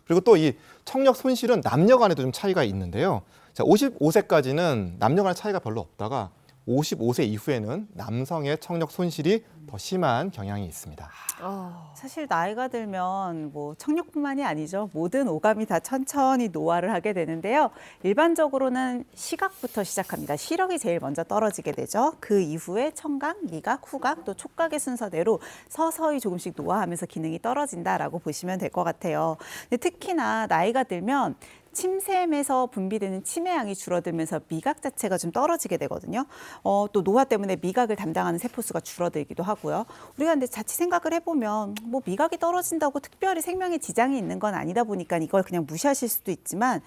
그리고 또 이 청력 손실은 남녀 간에도 좀 차이가 있는데요. 자, 55세까지는 남녀 간의 차이가 별로 없다가 55세 이후에는 남성의 청력 손실이 더 심한 경향이 있습니다. 사실 나이가 들면 뭐 청력뿐만이 아니죠. 모든 오감이 다 천천히 노화를 하게 되는데요. 일반적으로는 시각부터 시작합니다. 시력이 제일 먼저 떨어지게 되죠. 그 이후에 청각, 미각, 후각, 또 촉각의 순서대로 서서히 조금씩 노화하면서 기능이 떨어진다라고 보시면 될 것 같아요. 근데 특히나 나이가 들면 침샘에서 분비되는 치매양이 줄어들면서 미각 자체가 좀 떨어지게 되거든요. 또 노화 때문에 미각을 담당하는 세포수가 줄어들기도 하고요. 우리가 근데 자칫 생각을 해보면 뭐 미각이 떨어진다고 특별히 생명에 지장이 있는 건 아니다 보니까 이걸 그냥 무시하실 수도 있지만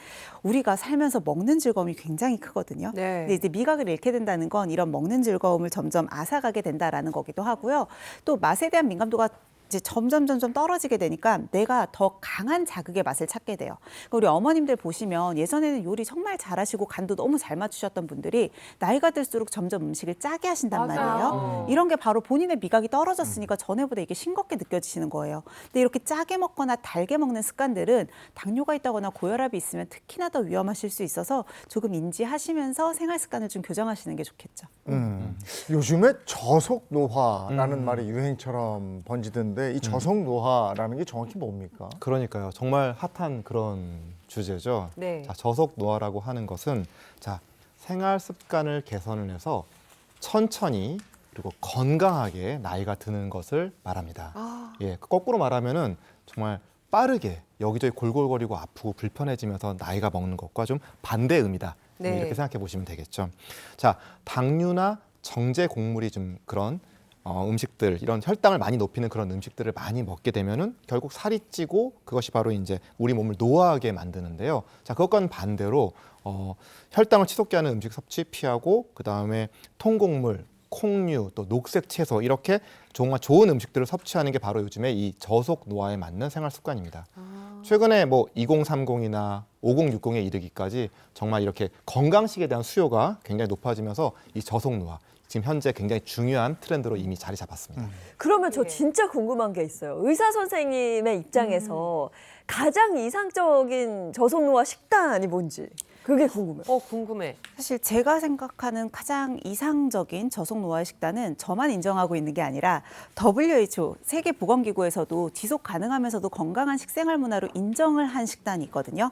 우리가 살면서 먹는 즐거움이 굉장히 크거든요. 네. 근데 이제 미각을 잃게 된다는 건 이런 먹는 즐거움을 점점 앗아가게 된다라는 거기도 하고요. 또 맛에 대한 민감도가 이제 점점 떨어지게 되니까 내가 더 강한 자극의 맛을 찾게 돼요. 그러니까 우리 어머님들 보시면 예전에는 요리 정말 잘하시고 간도 너무 잘 맞추셨던 분들이 나이가 들수록 점점 음식을 짜게 하신단 맞아요. 말이에요. 이런 게 바로 본인의 미각이 떨어졌으니까 전에보다 이게 싱겁게 느껴지시는 거예요. 근데 이렇게 짜게 먹거나 달게 먹는 습관들은 당뇨가 있다거나 고혈압이 있으면 특히나 더 위험하실 수 있어서 조금 인지하시면서 생활 습관을 좀 교정하시는 게 좋겠죠. 요즘에 저속 노화라는 말이 유행처럼 번지던데 이 저속 노화라는 게 정확히 뭡니까? 그러니까요. 정말 핫한 그런 주제죠. 네. 자, 저속 노화라고 하는 것은 자, 생활 습관을 개선을 해서 천천히 그리고 건강하게 나이가 드는 것을 말합니다. 예, 거꾸로 말하면은 정말 빠르게 여기저기 골골거리고 아프고 불편해지면서 나이가 먹는 것과 좀 반대 의미다. 네. 이렇게 생각해 보시면 되겠죠. 자, 당류나 정제 곡물이 좀 그런 음식들, 이런 혈당을 많이 높이는 그런 음식들을 많이 먹게 되면은 결국 살이 찌고 그것이 바로 이제 우리 몸을 노화하게 만드는데요. 자, 그것과는 반대로 혈당을 치솟게 하는 음식 섭취 피하고 그 다음에 통곡물, 콩류, 또 녹색 채소 이렇게 정말 좋은 음식들을 섭취하는 게 바로 요즘에 이 저속 노화에 맞는 생활 습관입니다. 최근에 뭐 2030이나 5060에 이르기까지 정말 이렇게 건강식에 대한 수요가 굉장히 높아지면서 이 저속 노화 지금 현재 굉장히 중요한 트렌드로 이미 자리 잡았습니다. 그러면 저 진짜 궁금한 게 있어요. 의사 선생님의 입장에서 가장 이상적인 저속 노화 식단이 뭔지 그게 궁금해요. 궁금해. 사실 제가 생각하는 가장 이상적인 저속 노화의 식단은 저만 인정하고 있는 게 아니라 WHO 세계보건기구에서도 지속 가능하면서도 건강한 식생활 문화로 인정을 한 식단이 있거든요.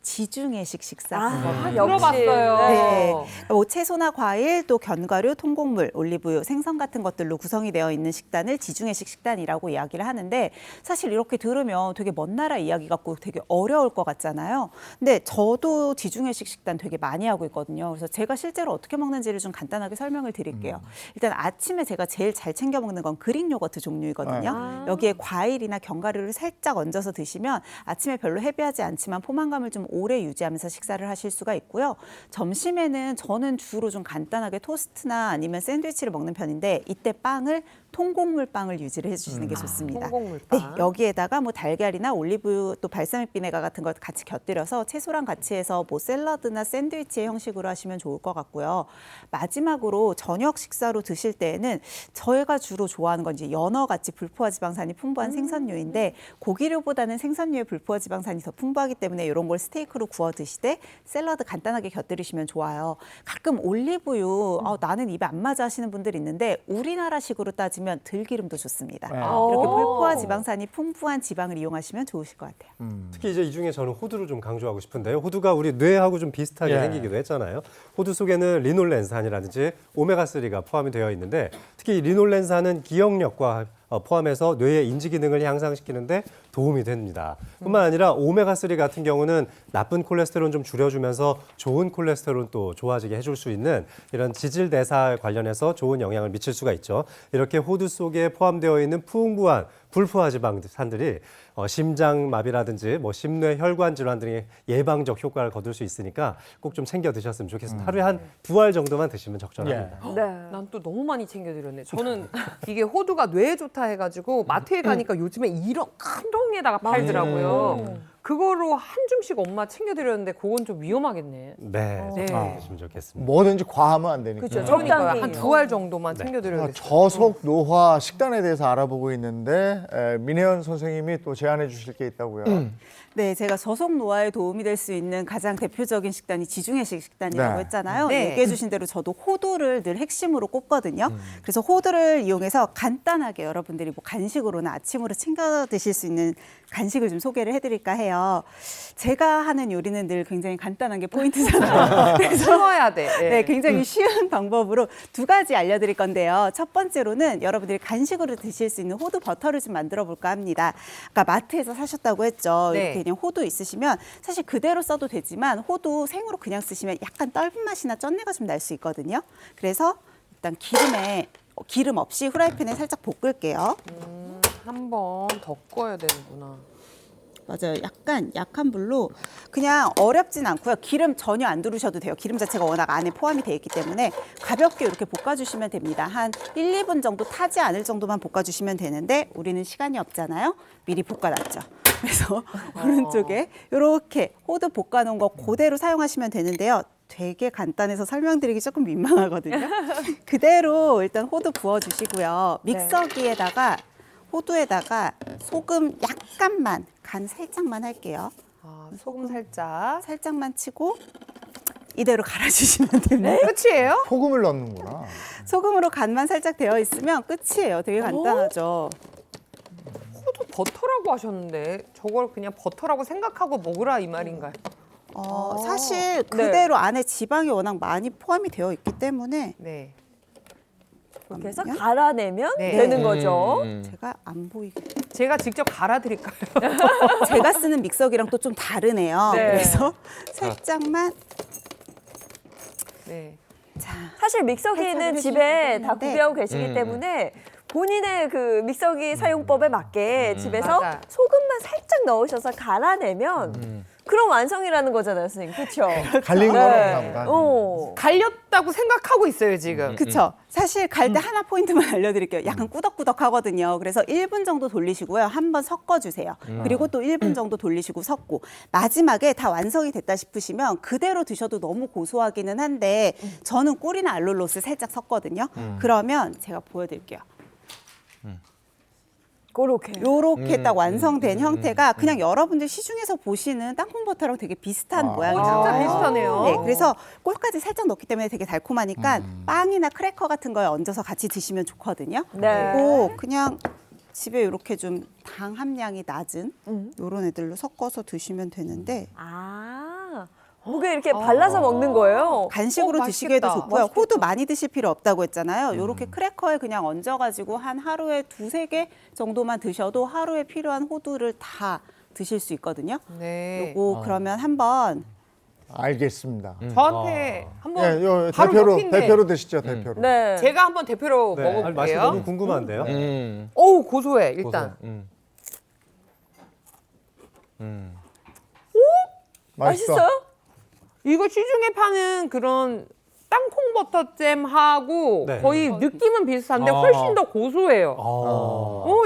지중해식 식사. 들어봤어요. 네. 뭐 채소나 과일, 또 견과류, 통곡물, 올리브유, 생선 같은 것들로 구성이 되어 있는 식단을 지중해식 식단이라고 이야기를 하는데 사실 이렇게 들으면 되게 먼 나라 이야기 같고 되게 어려울 것 같잖아요. 근데 저도 지중해식 식단 되게 많이 하고 있거든요. 그래서 제가 실제로 어떻게 먹는지를 좀 간단하게 설명을 드릴게요. 일단 아침에 제가 제일 잘 챙겨 먹는 건 그릭 요거트 종류이거든요. 여기에 과일이나 견과류를 살짝 얹어서 드시면 아침에 별로 헤비하지 않지만 포만감을 좀 오래 유지하면서 식사를 하실 수가 있고요. 점심에는 저는 주로 좀 간단하게 토스트나 아니면 샌드위치를 먹는 편인데 이때 빵을 통곡물 빵을 유지를 해주시는 게 좋습니다. 통곡물빵. 네, 여기에다가 뭐 달걀이나 올리브유 또 발사믹 비네가 같은 것 같이 곁들여서 채소랑 같이 해서 뭐 샐러드나 샌드위치의 형식으로 하시면 좋을 것 같고요. 마지막으로 저녁 식사로 드실 때에는 저희가 주로 좋아하는 건 이제 연어 같이 불포화 지방산이 풍부한 생선류인데 고기류보다는 생선류의 불포화 지방산이 더 풍부하기 때문에 이런 걸 스테이크로 구워 드시되 샐러드 간단하게 곁들이시면 좋아요. 가끔 올리브유 나는 입에 안 맞아 하시는 분들 있는데 우리나라식으로 따지면 들기름도 좋습니다. 이렇게 불포화 지방산이 풍부한 지방을 이용하시면 좋으실 것 같아요. 특히 이제 이 중에 저는 호두를 좀 강조하고 싶은데요. 호두가 우리 뇌하고 좀 비슷하게 생기기도 했잖아요. 호두 속에는 리놀렌산이라든지 오메가3가 포함이 되어 있는데 특히 리놀렌산은 기억력과 포함해서 뇌의 인지 기능을 향상시키는데 도움이 됩니다. 뿐만 아니라 오메가3 같은 경우는 나쁜 콜레스테롤 좀 줄여주면서 좋은 콜레스테롤 또 좋아지게 해줄 수 있는 이런 지질 대사 관련해서 좋은 영향을 미칠 수가 있죠. 이렇게 호두 속에 포함되어 있는 풍부한 불포화 지방산들이 심장마비라든지 뭐 심뇌 혈관 질환 등의 예방적 효과를 거둘 수 있으니까 꼭 좀 챙겨 드셨으면 좋겠습니다. 하루에 한 2알 정도만 드시면 적절합니다. 네. 난 또 너무 많이 챙겨드렸네. 저는 이게 호두가 뇌에 좋다 해가지고 마트에 가니까 요즘에 이런 큰 통에다가 팔더라고요. 그거로 한 줌씩 엄마 챙겨드렸는데 그건 좀 위험하겠네. 네, 네. 드시면 좋겠습니다. 뭐든지 과하면 안 되니까. 그렇죠. 그러니까요. 적당히. 한 2알 정도만 챙겨드려야겠어요. 저속 노화 식단에 대해서 알아보고 있는데 민혜연 선생님이 또 제안해 주실 게 있다고요. 네, 제가 저속 노화에 도움이 될 수 있는 가장 대표적인 식단이 지중해식 식단이라고 네. 했잖아요. 네. 얘기해 주신 대로 저도 호두를 늘 핵심으로 꼽거든요. 그래서 호두를 이용해서 간단하게 여러분들이 뭐 간식으로나 아침으로 챙겨 드실 수 있는 간식을 좀 소개를 해드릴까 해요. 텐데요. 제가 하는 요리는 늘 굉장히 간단한 게 포인트잖아요. 그래서 숨어야 돼. 네, 굉장히 쉬운 방법으로 2가지 알려드릴 건데요. 첫 번째로는 여러분들이 간식으로 드실 수 있는 호두 버터를 좀 만들어 볼까 합니다. 아까 마트에서 사셨다고 했죠. 네. 이렇게 그냥 호두 있으시면 사실 그대로 써도 되지만 호두 생으로 그냥 쓰시면 약간 떫은 맛이나 쩐내가 좀 날 수 있거든요. 그래서 일단 기름 없이 후라이팬에 살짝 볶을게요. 한 번 더 꺼야 되는구나. 맞아요. 약간 약한 불로 그냥 어렵진 않고요. 기름 전혀 안 두르셔도 돼요. 기름 자체가 워낙 안에 포함이 되어 있기 때문에 가볍게 이렇게 볶아주시면 됩니다. 한 1, 2분 정도 타지 않을 정도만 볶아주시면 되는데 우리는 시간이 없잖아요. 미리 볶아놨죠. 그래서 오른쪽에 이렇게 호두 볶아놓은 거 그대로 사용하시면 되는데요. 되게 간단해서 설명드리기 조금 민망하거든요. 그대로 일단 호두 부어주시고요. 믹서기에다가 호두에다가 소금 약간만, 간 살짝만 할게요. 소금 살짝. 살짝만 치고 이대로 갈아주시면 됩니다. 끝이에요? 소금을 넣는구나. 소금으로 간만 살짝 되어 있으면 끝이에요. 되게 간단하죠. 호두 버터라고 하셨는데 저걸 그냥 버터라고 생각하고 먹으라 이 말인가요? 사실 그대로 안에 지방이 워낙 많이 포함이 되어 있기 때문에 네. 이렇게 해서 갈아내면 네. 되는 거죠. 제가 안 보이게 제가 직접 갈아드릴까요? 제가 쓰는 믹서기랑 또 좀 다르네요. 네. 그래서 살짝만 네. 사실 믹서기는 살짝 집에 해주시면 다 되는데. 구비하고 계시기 때문에 본인의 그 믹서기 사용법에 맞게 집에서 맞아. 소금만 살짝 넣으셔서 갈아내면 그럼 완성이라는 거잖아요, 선생님. 그렇죠? 갈린 거는 보다. 갈렸다고 생각하고 있어요 지금. 그쵸. 사실 갈 때 하나 포인트만 알려드릴게요. 약간 꾸덕꾸덕 하거든요. 그래서 1분 정도 돌리시고요. 한번 섞어주세요. 그리고 또 1분 정도 돌리시고 섞고. 마지막에 다 완성이 됐다 싶으시면 그대로 드셔도 너무 고소하기는 한데 저는 꿀이나 알룰로스 살짝 섞거든요. 그러면 제가 보여드릴게요. 그렇게. 요렇게 딱 완성된 형태가 그냥 여러분들 시중에서 보시는 땅콩버터랑 되게 비슷한 모양이 진짜 나와요. 비슷하네요. 네, 그래서 꿀까지 살짝 넣기 때문에 되게 달콤하니까 빵이나 크래커 같은 거에 얹어서 같이 드시면 좋거든요. 네. 그리고 그냥 집에 이렇게 좀 당 함량이 낮은 요런 애들로 섞어서 드시면 되는데 목에 이렇게 발라서 먹는 거예요. 간식으로 드시기에도 맛있겠다. 좋고요. 호두 많이 드실 필요 없다고 했잖아요. 요렇게 크래커에 그냥 얹어가지고 한 하루에 2-3개 정도만 드셔도 하루에 필요한 호두를 다 드실 수 있거든요. 네. 요거 그러면 한번 알겠습니다. 저한테 한번 예, 요 바로 대표로 먹힌데. 드시죠, 대표로. 네. 제가 한번 대표로 네. 아니, 맛이 먹어볼게요. 너무 궁금한데요. 어우 고소해 일단. 맛있어요? 이거 시중에 파는 그런 땅콩 버터잼하고 네. 거의 느낌은 비슷한데 훨씬 더 고소해요.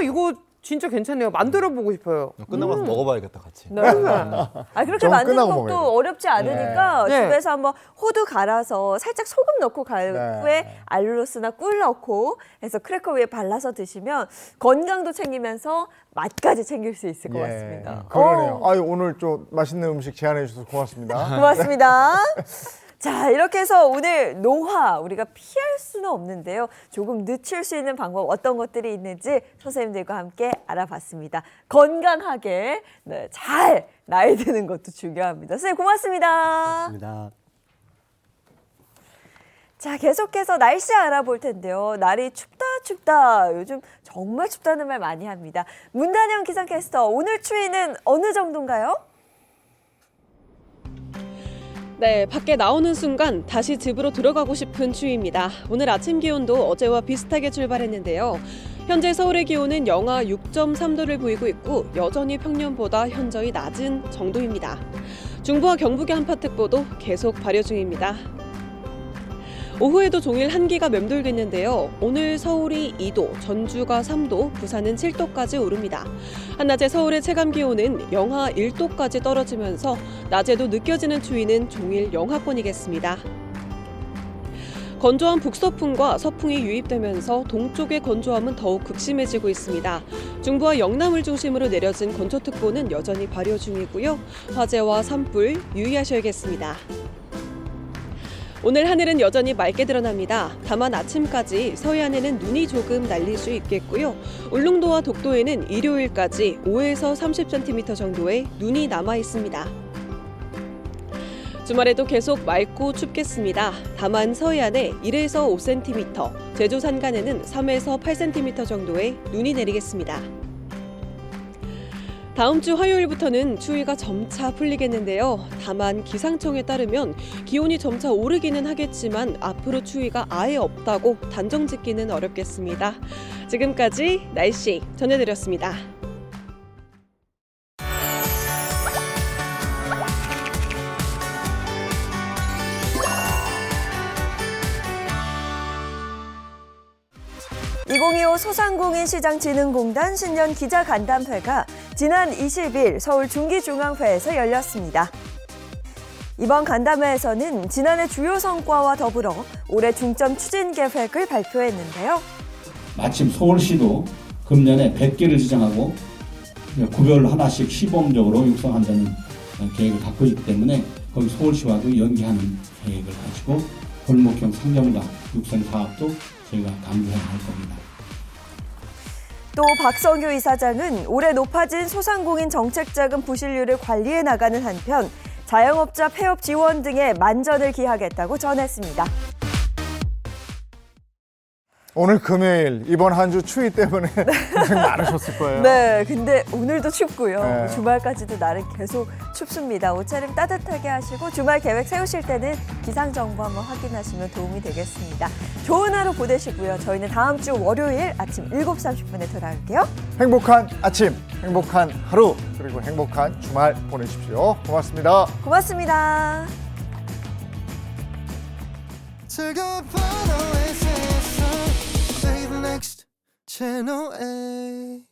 이거 진짜 괜찮네요. 만들어 보고 싶어요. 끝나고 먹어봐야겠다 같이. 네. 그렇게 좀 만드는 끝나고 것도 먹어야 돼요. 어렵지 않으니까 네. 집에서 한번 호두 갈아서 살짝 소금 넣고 갈 네. 후에 알룰로스나 꿀 넣고 해서 크래커 위에 발라서 드시면 건강도 챙기면서 맛까지 챙길 수 있을 것 같습니다. 그러네요. 아유, 오늘 좀 맛있는 음식 제안해 주셔서 고맙습니다. 고맙습니다. 자, 이렇게 해서 오늘 노화 우리가 피할 수는 없는데요. 조금 늦출 수 있는 방법 어떤 것들이 있는지 선생님들과 함께 알아봤습니다. 건강하게 잘 나이 드는 것도 중요합니다. 선생님 고맙습니다. 맞습니다. 자, 계속해서 날씨 알아볼 텐데요. 날이 춥다. 요즘 정말 춥다는 말 많이 합니다. 문단영 기상캐스터, 오늘 추위는 어느 정도인가요? 네, 밖에 나오는 순간 다시 집으로 들어가고 싶은 추위입니다. 오늘 아침 기온도 어제와 비슷하게 출발했는데요. 현재 서울의 기온은 영하 6.3도를 보이고 있고 여전히 평년보다 현저히 낮은 정도입니다. 중부와 경북의 한파특보도 계속 발효 중입니다. 오후에도 종일 한기가 맴돌겠는데요. 오늘 서울이 2도, 전주가 3도, 부산은 7도까지 오릅니다. 한낮에 서울의 체감 기온은 영하 1도까지 떨어지면서 낮에도 느껴지는 추위는 종일 영하권이겠습니다. 건조한 북서풍과 서풍이 유입되면서 동쪽의 건조함은 더욱 극심해지고 있습니다. 중부와 영남을 중심으로 내려진 건조특보는 여전히 발효 중이고요. 화재와 산불 유의하셔야겠습니다. 오늘 하늘은 여전히 맑게 드러납니다. 다만 아침까지 서해안에는 눈이 조금 날릴 수 있겠고요. 울릉도와 독도에는 일요일까지 5에서 30cm 정도의 눈이 남아 있습니다. 주말에도 계속 맑고 춥겠습니다. 다만 서해안에 1에서 5cm, 제주 산간에는 3에서 8cm 정도의 눈이 내리겠습니다. 다음 주 화요일부터는 추위가 점차 풀리겠는데요. 다만 기상청에 따르면 기온이 점차 오르기는 하겠지만 앞으로 추위가 아예 없다고 단정 짓기는 어렵겠습니다. 지금까지 날씨 전해드렸습니다. (2025) 소상공인시장진흥공단 신년 기자간담회가 지난 20일 서울 중기중앙회에서 열렸습니다. 이번 간담회에서는 지난해 주요 성과와 더불어 올해 중점 추진 계획을 발표했는데요. 마침 서울시도 금년에 100개를 지정하고 구별로 하나씩 시범적으로 육성한다는 계획을 갖고 있기 때문에 거기 서울시와도 연계하는 계획을 가지고 골목형 상점과 육성 사업도 저희가 강구해야 할 겁니다. 또 박성규 이사장은 올해 높아진 소상공인 정책자금 부실률을 관리해 나가는 한편 자영업자 폐업 지원 등에 만전을 기하겠다고 전했습니다. 오늘 금요일 이번 한 주 추위 때문에 고생 많으셨을 거예요. 네, 근데 오늘도 춥고요. 네. 주말까지도 날은 계속 춥습니다. 옷차림 따뜻하게 하시고 주말 계획 세우실 때는 기상정보 한번 확인하시면 도움이 되겠습니다. 좋은 하루 보내시고요. 저희는 다음 주 월요일 아침 7시 30분에 돌아올게요. 행복한 아침, 행복한 하루, 그리고 행복한 주말 보내십시오. 고맙습니다. 고맙습니다. 즐거운 Say the next channel A